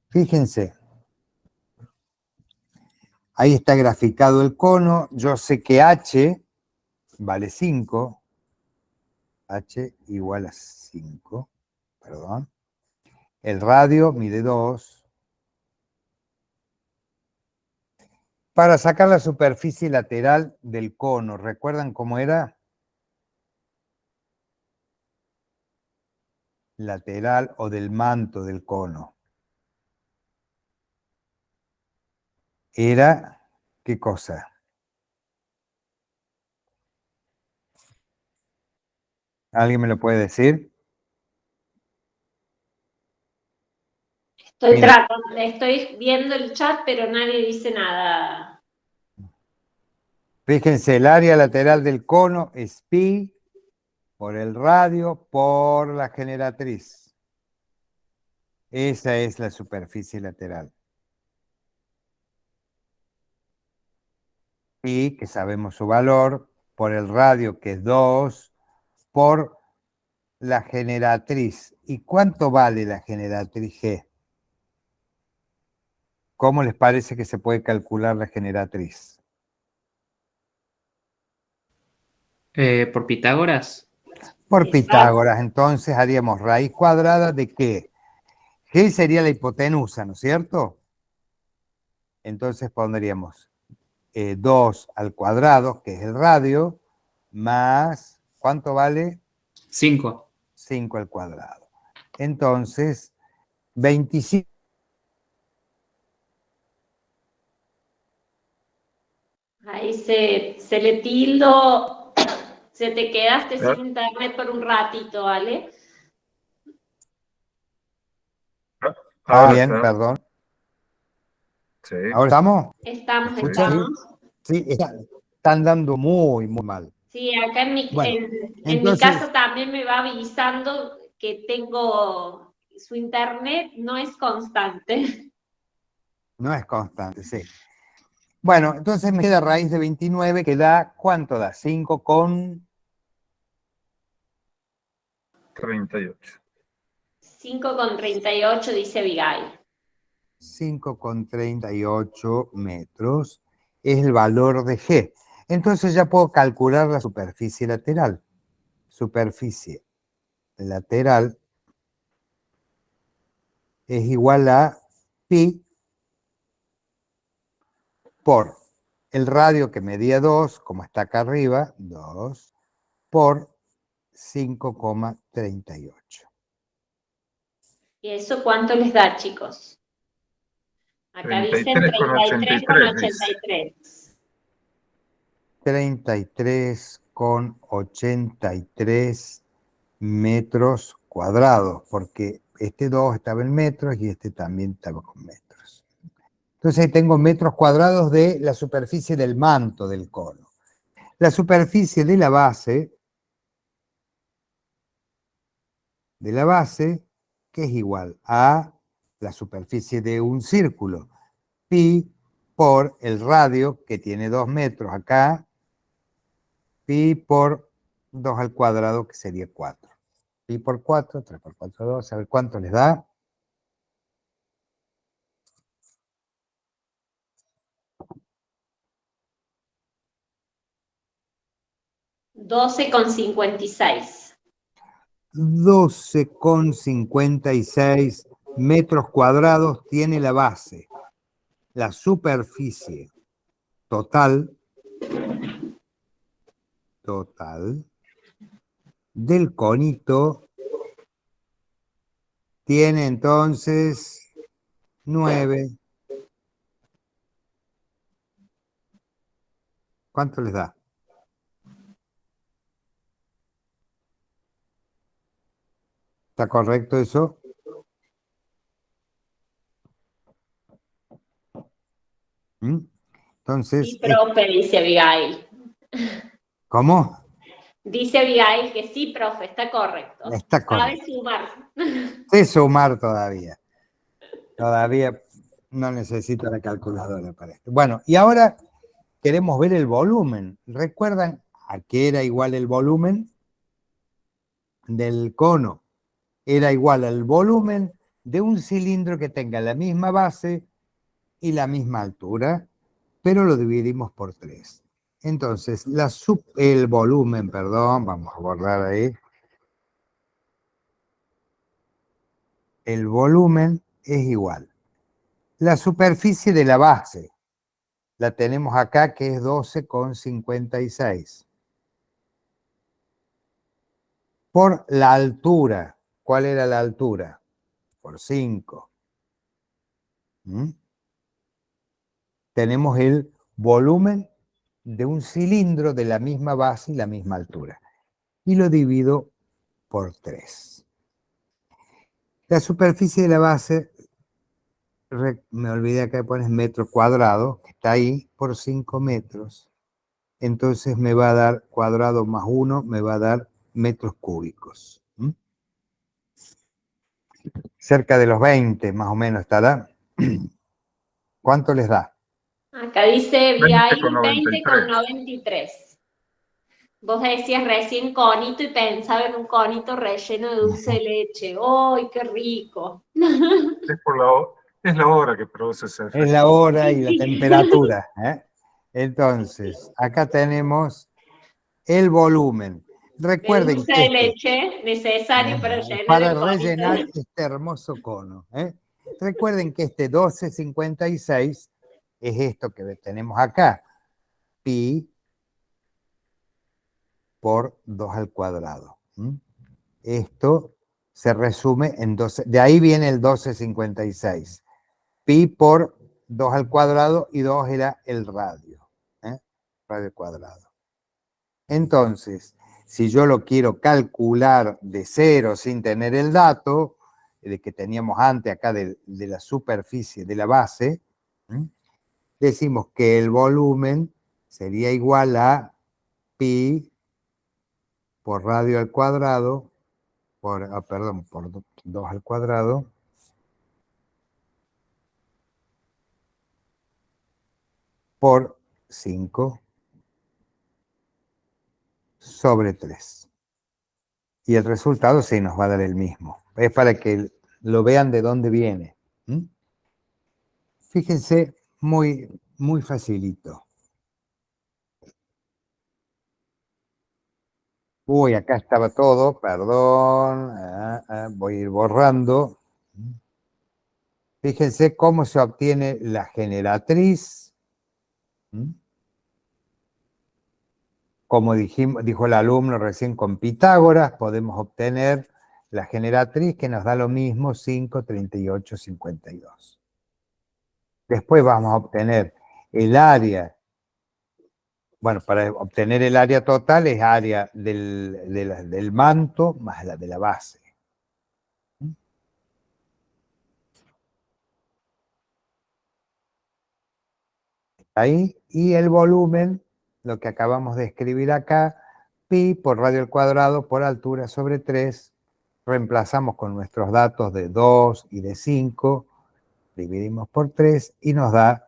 Fíjense, ahí está graficado el cono. Yo sé que H vale 5, H igual a 5, perdón. El radio mide 2. Para sacar la superficie lateral del cono, ¿recuerdan cómo era? Lateral o del manto del cono. Era, ¿qué cosa? ¿Alguien me lo puede decir? Estoy viendo el chat, pero nadie dice nada. Fíjense, el área lateral del cono es pi por el radio por la generatriz. Esa es la superficie lateral. Pi, que sabemos su valor, por el radio, que es 2, por la generatriz. ¿Y cuánto vale la generatriz G? ¿Cómo les parece que se puede calcular la generatriz? ¿Por Pitágoras? Por Exacto. Pitágoras, entonces haríamos raíz cuadrada de ¿qué? G sería la hipotenusa, ¿no es cierto? Entonces pondríamos 2 al cuadrado, que es el radio, más, ¿cuánto vale? 5. 5 al cuadrado. Entonces, 25. Ahí se le tildo, se te quedaste Ah, sin internet por un ratito, ¿vale? Ahora bien, está. perdón. Sí, ¿Ahora estamos? ¿Me Estamos, escuchan? estamos. Sí, están dando muy, muy mal. Sí, acá Bueno, en mi entonces, casa también me va avisando que tengo, su internet no es constante. no es constante, sí. Bueno, entonces me queda raíz de 29, que da, ¿cuánto da? 5 con 38. 5,38 dice Abigail. 5,38 metros es el valor de G. Entonces ya puedo calcular la superficie lateral. Superficie lateral es igual a pi por el radio que medía 2, como está acá arriba, 2, por 5,38. ¿Y eso cuánto les da, chicos? Acá dicen 33,83 dice. 33,83. 33,83 metros cuadrados, porque este 2 estaba en metros y este también estaba con metros. Entonces ahí tengo metros cuadrados de la superficie del manto del cono. La superficie de la base, que es igual a la superficie de un círculo, pi por el radio, que tiene 2 metros acá, pi por 2 al cuadrado, que sería 4. Pi por 4, 3 por 4, 2, a ver cuánto les da. 12,56. 12,56 metros cuadrados tiene la base. La superficie total del conito tiene entonces 9. ¿Cuánto les da? ¿Está correcto eso? Entonces, Sí, profe, dice Abigail. ¿cómo? Dice Abigail que sí, profe, está correcto. Está Sabe correcto. sumar. Sé sumar todavía. Todavía no necesito la calculadora para esto. Bueno, y ahora queremos ver el volumen. ¿Recuerdan a qué era igual el volumen del cono? Era igual al volumen de un cilindro que tenga la misma base y la misma altura, pero lo dividimos por 3. Entonces, el volumen, perdón, vamos a borrar ahí. El volumen es igual. La superficie de la base, la tenemos acá, que es 12,56. Por la altura. ¿Cuál era la altura? Por 5. Tenemos el volumen de un cilindro de la misma base y la misma altura. Y lo divido por 3. La superficie de la base, me olvidé acá de poner metro cuadrado, que está ahí, por 5 metros. Entonces me va a dar cuadrado más 1, me va a dar metros cúbicos. Cerca de los 20, más o menos, estará. ¿Cuánto les da? Acá dice Abigail 20,93. 20,93. Vos decías recién conito y pensaba en un conito relleno de dulce de leche. ¡Ay, qué rico! Es Es la hora que produce ese efecto. Es la hora y la Sí. temperatura. Entonces, acá tenemos el volumen. El Recuerden dulce que de leche necesario para llenar para el conito. rellenar este hermoso cono. Recuerden que este 1256 es esto que tenemos acá. Pi por 2 al cuadrado. Esto se resume en 12. De ahí viene el 1256. Pi por 2 al cuadrado y 2 era el radio. Radio cuadrado. Entonces, si yo lo quiero calcular de cero sin tener el dato, de que teníamos antes acá de la superficie de la base, decimos que el volumen sería igual a pi por radio al cuadrado, por 2 al cuadrado, por 5 sobre 3. Y el resultado sí nos va a dar el mismo. Es para que lo vean de dónde viene. Fíjense, muy, muy facilito. Uy, acá estaba todo, perdón. Voy a ir borrando. Fíjense cómo se obtiene la generatriz. Como dijo el alumno recién con Pitágoras, podemos obtener la generatriz que nos da lo mismo, 5, 38, 52. Después vamos a obtener el área. Bueno, para obtener el área total es área del manto más la de la base. Ahí, y el volumen, lo que acabamos de escribir acá, pi por radio al cuadrado por altura sobre 3, reemplazamos con nuestros datos de 2 y de 5, dividimos por 3 y nos da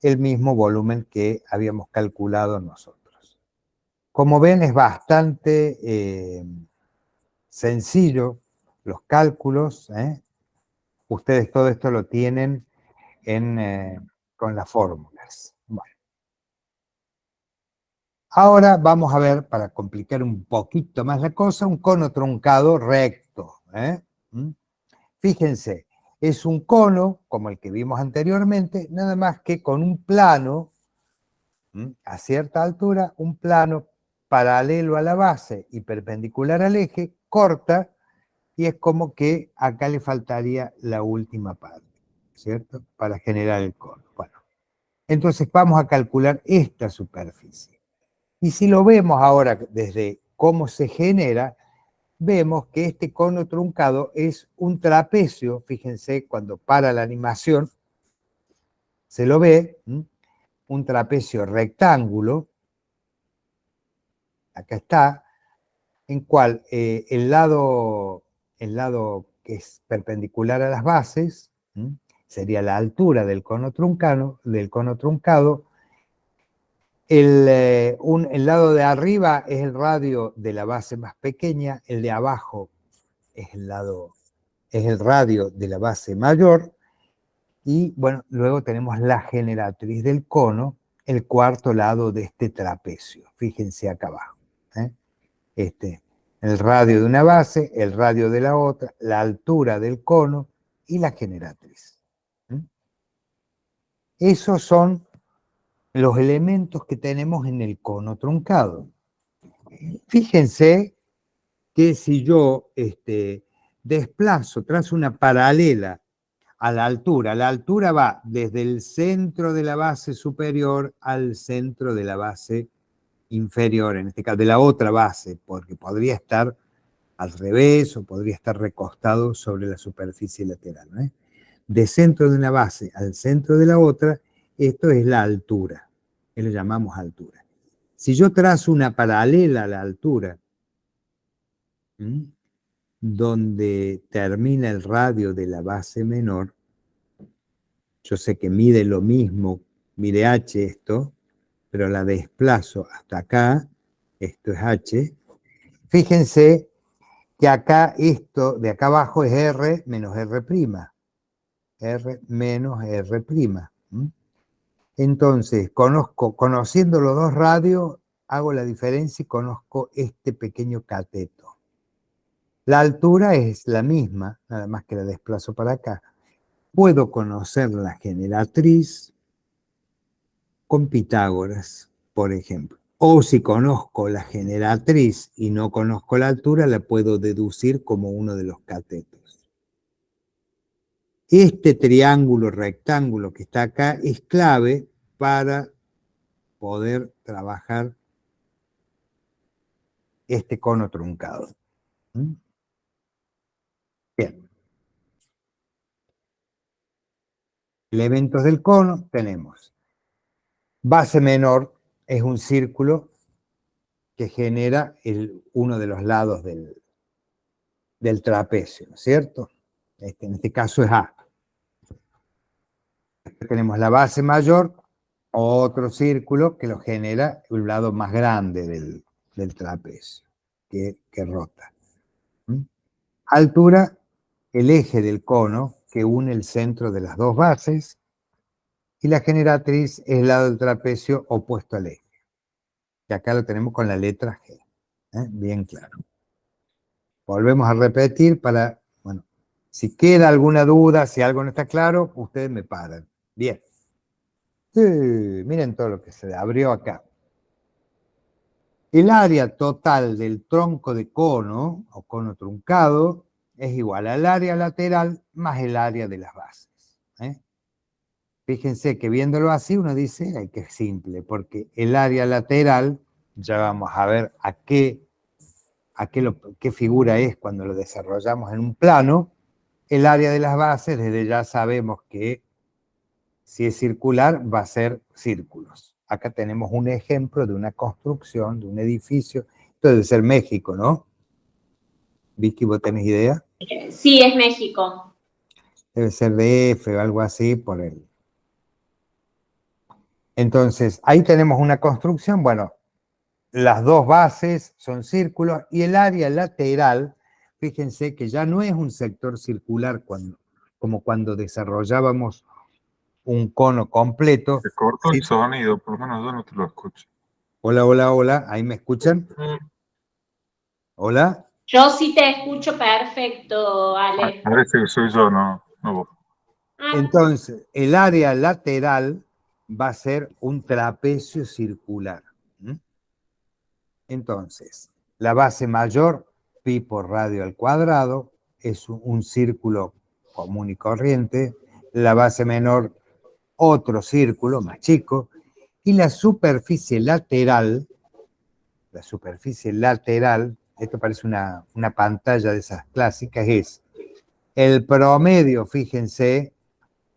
el mismo volumen que habíamos calculado nosotros. Como ven, es bastante sencillo los cálculos. Ustedes todo esto lo tienen con las fórmulas. Bueno. Ahora vamos a ver, para complicar un poquito más la cosa, un cono truncado recto. Fíjense, es un cono, como el que vimos anteriormente, nada más que con un plano, a cierta altura, un plano paralelo a la base y perpendicular al eje, corta, y es como que acá le faltaría la última parte, ¿cierto? Para generar el cono. Bueno, entonces vamos a calcular esta superficie. Y si lo vemos ahora desde cómo se genera, vemos que este cono truncado es un trapecio. Fíjense, cuando para la animación, se lo ve, un trapecio rectángulo. Acá está, en cual el lado que es perpendicular a las bases sería la altura del cono truncado. El lado de arriba es el radio de la base más pequeña, el de abajo es el radio de la base mayor, y bueno, luego tenemos la generatriz del cono, el cuarto lado de este trapecio. Fíjense acá abajo. El radio de una base, el radio de la otra, la altura del cono y la generatriz. Esos son los elementos que tenemos en el cono truncado. Fíjense que si yo desplazo, trazo una paralela a la altura va desde el centro de la base superior al centro de la base inferior, en este caso de la otra base, porque podría estar al revés o podría estar recostado sobre la superficie lateral. De centro de una base al centro de la otra, esto es la altura, que le llamamos altura. Si yo trazo una paralela a la altura, donde termina el radio de la base menor, yo sé que mide lo mismo, mide h esto, pero la desplazo hasta acá, esto es h. Fíjense que acá esto de acá abajo es r menos r'. R menos R'. Entonces, conociendo los dos radios, hago la diferencia y conozco este pequeño cateto. La altura es la misma, nada más que la desplazo para acá. Puedo conocer la generatriz con Pitágoras, por ejemplo. O si conozco la generatriz y no conozco la altura, la puedo deducir como uno de los catetos. Este triángulo rectángulo que está acá es clave para poder trabajar este cono truncado. Bien. Elementos del cono tenemos. Base menor es un círculo que genera uno de los lados del trapecio, ¿no es cierto? En este caso es A. Tenemos la base mayor, otro círculo que lo genera un lado más grande del trapecio, que rota. Altura, el eje del cono que une el centro de las dos bases, y la generatriz es el lado del trapecio opuesto al eje, que acá lo tenemos con la letra G. Bien claro. Volvemos a repetir para, bueno, si queda alguna duda, si algo no está claro, ustedes me paran. Bien. Miren todo lo que se abrió acá. El área total del tronco de cono, o cono truncado, es igual al área lateral más el área de las bases. Fíjense que viéndolo así uno dice, ay, que es simple, porque el área lateral, ya vamos a ver qué figura es cuando lo desarrollamos en un plano. El área de las bases, desde ya sabemos que si es circular, va a ser círculos. Acá tenemos un ejemplo de una construcción, de un edificio. Esto debe ser México, ¿no? Vicky, ¿vos tenés idea? Sí, es México. Debe ser DF o algo así por él. Entonces, ahí tenemos una construcción. Bueno, las dos bases son círculos y el área lateral, fíjense que ya no es un sector circular como cuando desarrollábamos un cono completo. Se cortó ¿sí? el sonido, por lo menos yo no te lo escucho. Hola, hola, hola, ¿ahí me escuchan? ¿Hola? Yo sí te escucho perfecto, Ale. Parece que soy yo, no vos. Entonces, el área lateral va a ser un trapecio circular. Entonces, la base mayor, pi por radio al cuadrado, es un círculo común y corriente. La base menor, otro círculo más chico. Y la superficie lateral, esto parece una pantalla de esas clásicas, es el promedio, fíjense,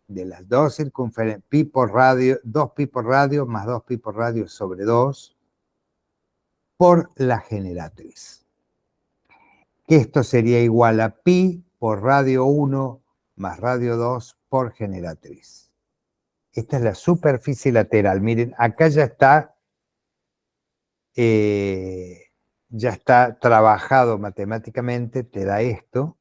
de las dos circunferencias, pi por radio, 2 pi por radio más 2 pi por radio sobre 2 por la generatriz. Que esto sería igual a pi por radio 1 más radio 2 por generatriz. Esta es la superficie lateral. Miren, acá ya está trabajado matemáticamente, te da esto.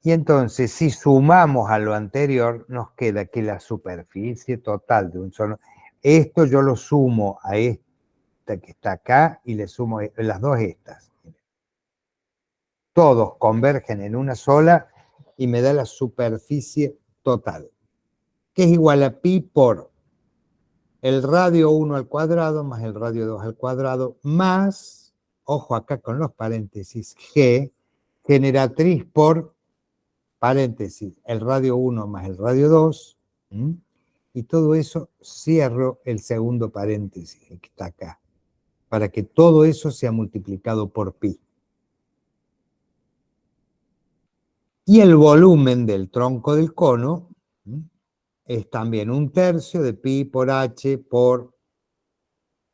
Y entonces, si sumamos a lo anterior, nos queda que la superficie total de un solo... Esto yo lo sumo a esta que está acá y le sumo las dos estas. Todos convergen en una sola y me da la superficie total, que es igual a pi por el radio 1 al cuadrado más el radio 2 al cuadrado más, ojo acá con los paréntesis, G, generatriz por paréntesis, el radio 1 más el radio 2, y todo eso cierro el segundo paréntesis, el que está acá, para que todo eso sea multiplicado por pi. Y el volumen del tronco del cono es también 1/3 de pi por h por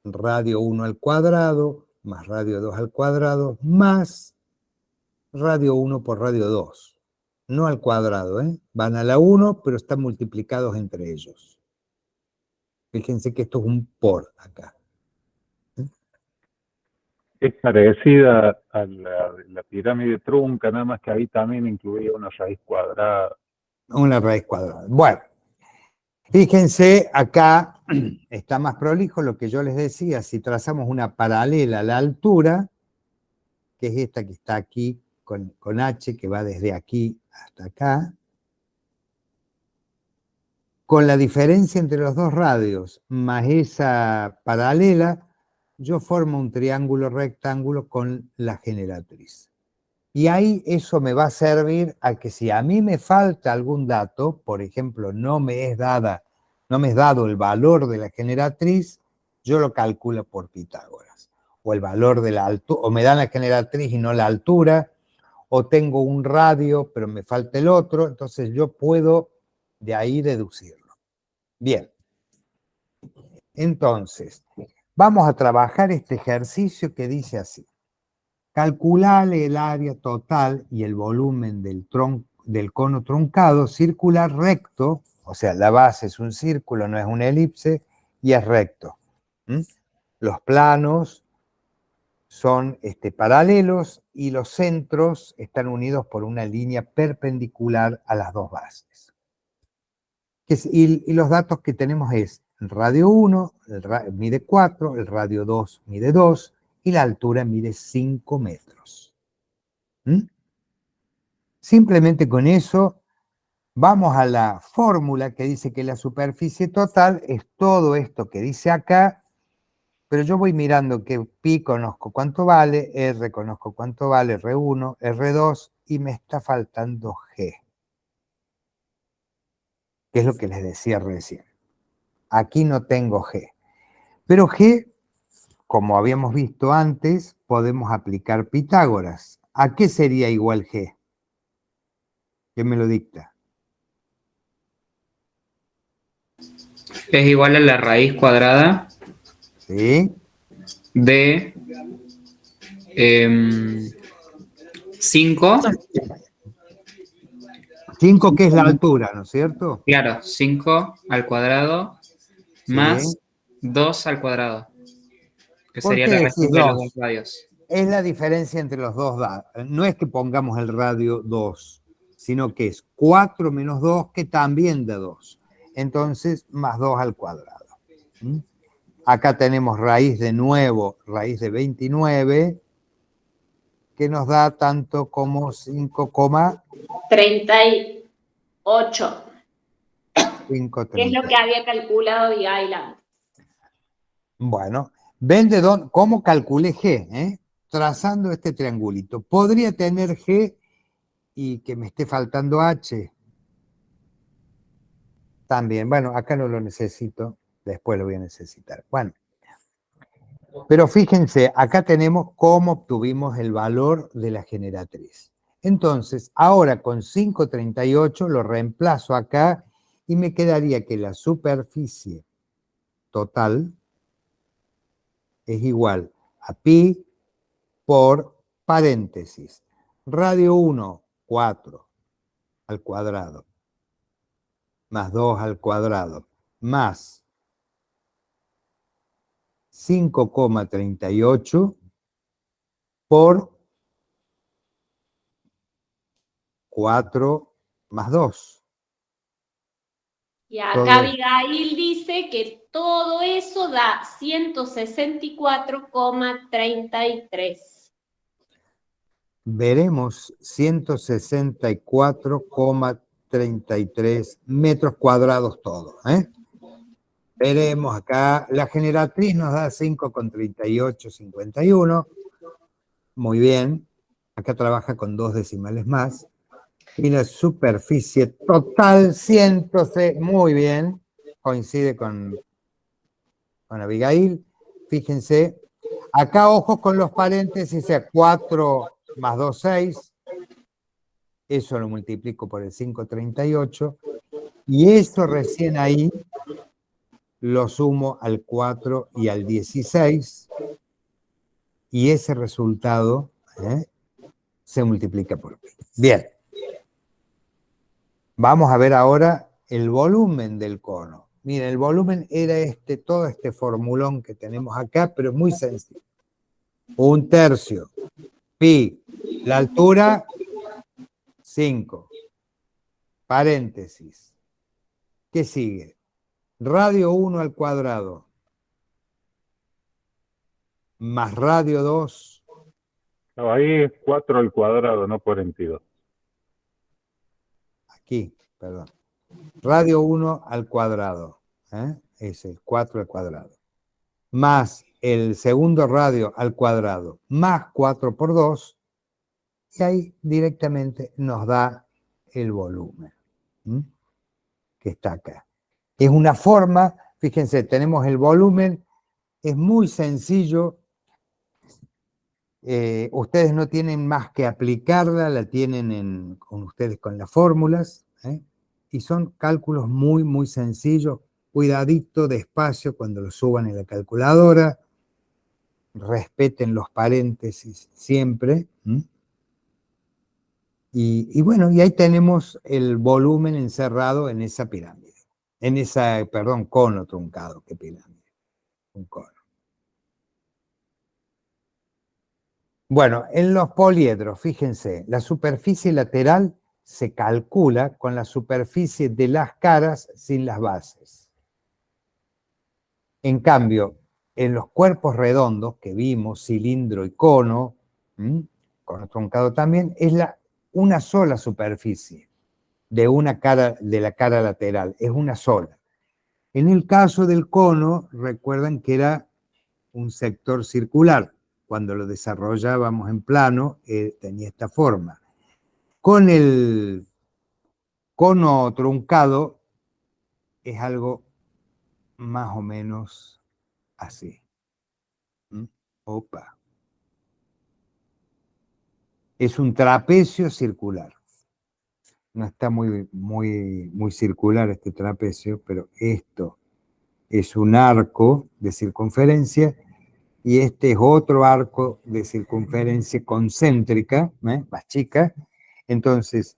radio 1 al cuadrado más radio 2 al cuadrado más radio 1 por radio 2. No al cuadrado, van a la 1, pero están multiplicados entre ellos. Fíjense que esto es un por acá. Es parecida a la pirámide trunca, nada más que ahí también incluía una raíz cuadrada. Una raíz cuadrada. Bueno, fíjense, acá está más prolijo lo que yo les decía. Si trazamos una paralela a la altura, que es esta que está aquí con H, que va desde aquí hasta acá, con la diferencia entre los dos radios más esa paralela, yo formo un triángulo rectángulo con la generatriz. Y ahí eso me va a servir a que si a mí me falta algún dato, por ejemplo, no me es dado el valor de la generatriz, yo lo calculo por Pitágoras. O el valor de la altura, o me dan la generatriz y no la altura, o tengo un radio, pero me falta el otro, entonces yo puedo de ahí deducirlo. Bien. Entonces, vamos a trabajar este ejercicio que dice así. Calcular el área total y el volumen del cono truncado circular recto, o sea, la base es un círculo, no es una elipse, y es recto. Los planos son paralelos y los centros están unidos por una línea perpendicular a las dos bases. Y los datos que tenemos es el radio 1 mide 4, el radio 2 mide 2 y la altura mide 5 metros. Simplemente con eso vamos a la fórmula que dice que la superficie total es todo esto que dice acá, pero yo voy mirando que pi conozco cuánto vale, r conozco cuánto vale, r1, r2 y me está faltando g, que es lo que les decía recién. Aquí no tengo g, pero g, como habíamos visto antes, podemos aplicar Pitágoras. ¿A qué sería igual g? ¿Quién me lo dicta? Es igual a la raíz cuadrada ¿Sí? de 5. 5, que es la altura, ¿no es cierto? Claro, 5 al cuadrado Sí. más 2 al cuadrado, que ¿Por sería qué la decís respuesta de los 2? dos radios. Es la diferencia entre los dos datos. No es que pongamos el radio 2, sino que es 4 menos 2, que también da 2. Entonces, más 2 al cuadrado. Acá tenemos raíz de nuevo, raíz de 29, que nos da tanto como 38. 5,530. Que es lo que había calculado Abigail antes. Bueno, ¿ven cómo calculé G? Trazando este triangulito. ¿Podría tener G y que me esté faltando H? También, bueno, acá no lo necesito, después lo voy a necesitar. Bueno, pero fíjense, acá tenemos cómo obtuvimos el valor de la generatriz. Entonces, ahora con 5,38 lo reemplazo acá y me quedaría que la superficie total es igual a pi por paréntesis. Radio 1, 4 al cuadrado, más 2 al cuadrado, más 5,38 por 4 más 2. Y acá Abigail dice que todo eso da 164,33. Veremos 164,33 metros cuadrados todo. Veremos acá, la generatriz nos da 5,3851. Muy bien, acá trabaja con 2 decimales más. Y la superficie total, 106, muy bien, coincide con Abigail. Fíjense, acá ojo con los paréntesis, 4 más 2, 6. Eso lo multiplico por el 5,38. Y eso recién ahí lo sumo al 4 y al 16. Y ese resultado se multiplica por pi. Bien. Vamos a ver ahora el volumen del cono. Miren, el volumen era todo este formulón que tenemos acá, pero muy sencillo. 1/3 pi. La altura, 5. paréntesis. ¿Qué sigue? Radio 1 al cuadrado más radio 2. No, ahí es 4 al cuadrado, no 42. Aquí, perdón. Radio 1 al cuadrado. Es el 4 al cuadrado. Más el segundo radio al cuadrado, más 4 por 2. Y ahí directamente nos da el volumen, que está acá. Es una forma, fíjense, tenemos el volumen, es muy sencillo. Ustedes no tienen más que aplicarla, la tienen con ustedes con las fórmulas, y son cálculos muy, muy sencillos. Cuidadito, despacio cuando lo suban en la calculadora, respeten los paréntesis siempre. Y bueno, y ahí tenemos el volumen encerrado en esa pirámide, en esa, perdón, cono truncado, ¿qué pirámide? Un cono. Bueno, en los poliedros, fíjense, la superficie lateral se calcula con la superficie de las caras sin las bases. En cambio, en los cuerpos redondos que vimos, cilindro y cono, cono truncado también, es una sola superficie de la cara lateral, es una sola. En el caso del cono, recuerdan que era un sector circular. Cuando lo desarrollábamos en plano, tenía esta forma. Con el cono truncado es algo más o menos así. Opa. Es un trapecio circular. No está muy circular este trapecio, pero esto es un arco de circunferencia y este es otro arco de circunferencia concéntrica, más chica. Entonces,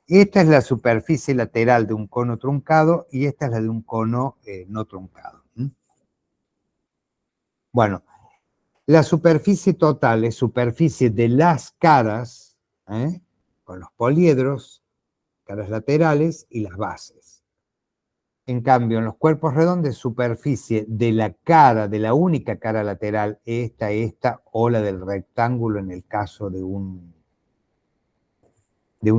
esta es la superficie lateral de un cono truncado y esta es la de un cono no truncado. Bueno, la superficie total es superficie de las caras, con los poliedros, caras laterales y las bases. En cambio, en los cuerpos redondos, superficie de la cara, de la única cara lateral, esta o la del rectángulo en el caso de un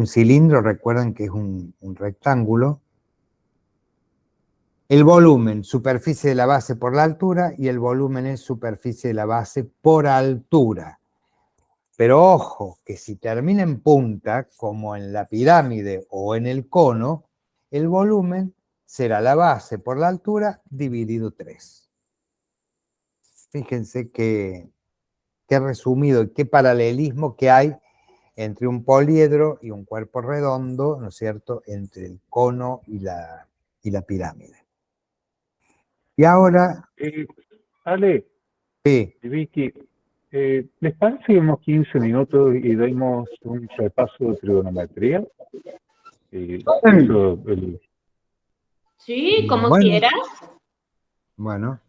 cilindro, recuerdan que es un rectángulo. El volumen, superficie de la base por la altura, y el volumen es superficie de la base por altura. Pero ojo, que si termina en punta, como en la pirámide o en el cono, el volumen será la base por la altura dividido 3. Fíjense qué resumido y qué paralelismo que hay entre un poliedro y un cuerpo redondo, ¿no es cierto?, entre el cono y la pirámide. Y ahora... Ale, sí. Vicky, ¿les parece unos 15 minutos y demos un repaso de trigonometría? Sí, como quieras. Bueno.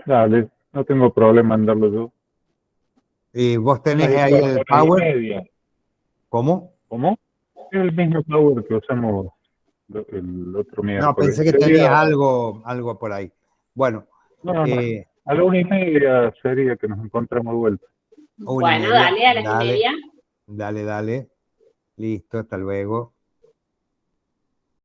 Dale, no tengo problema en darlo yo. ¿Y vos tenés ahí el power? ¿Cómo? ¿Cómo? Es el mismo power que usamos el otro miércoles. No, pensé que tenías algo por ahí. Bueno. No. A la 1:30 sería que nos encontramos de vuelta. Bueno, dale, a las 1:30. Dale. Listo, hasta luego.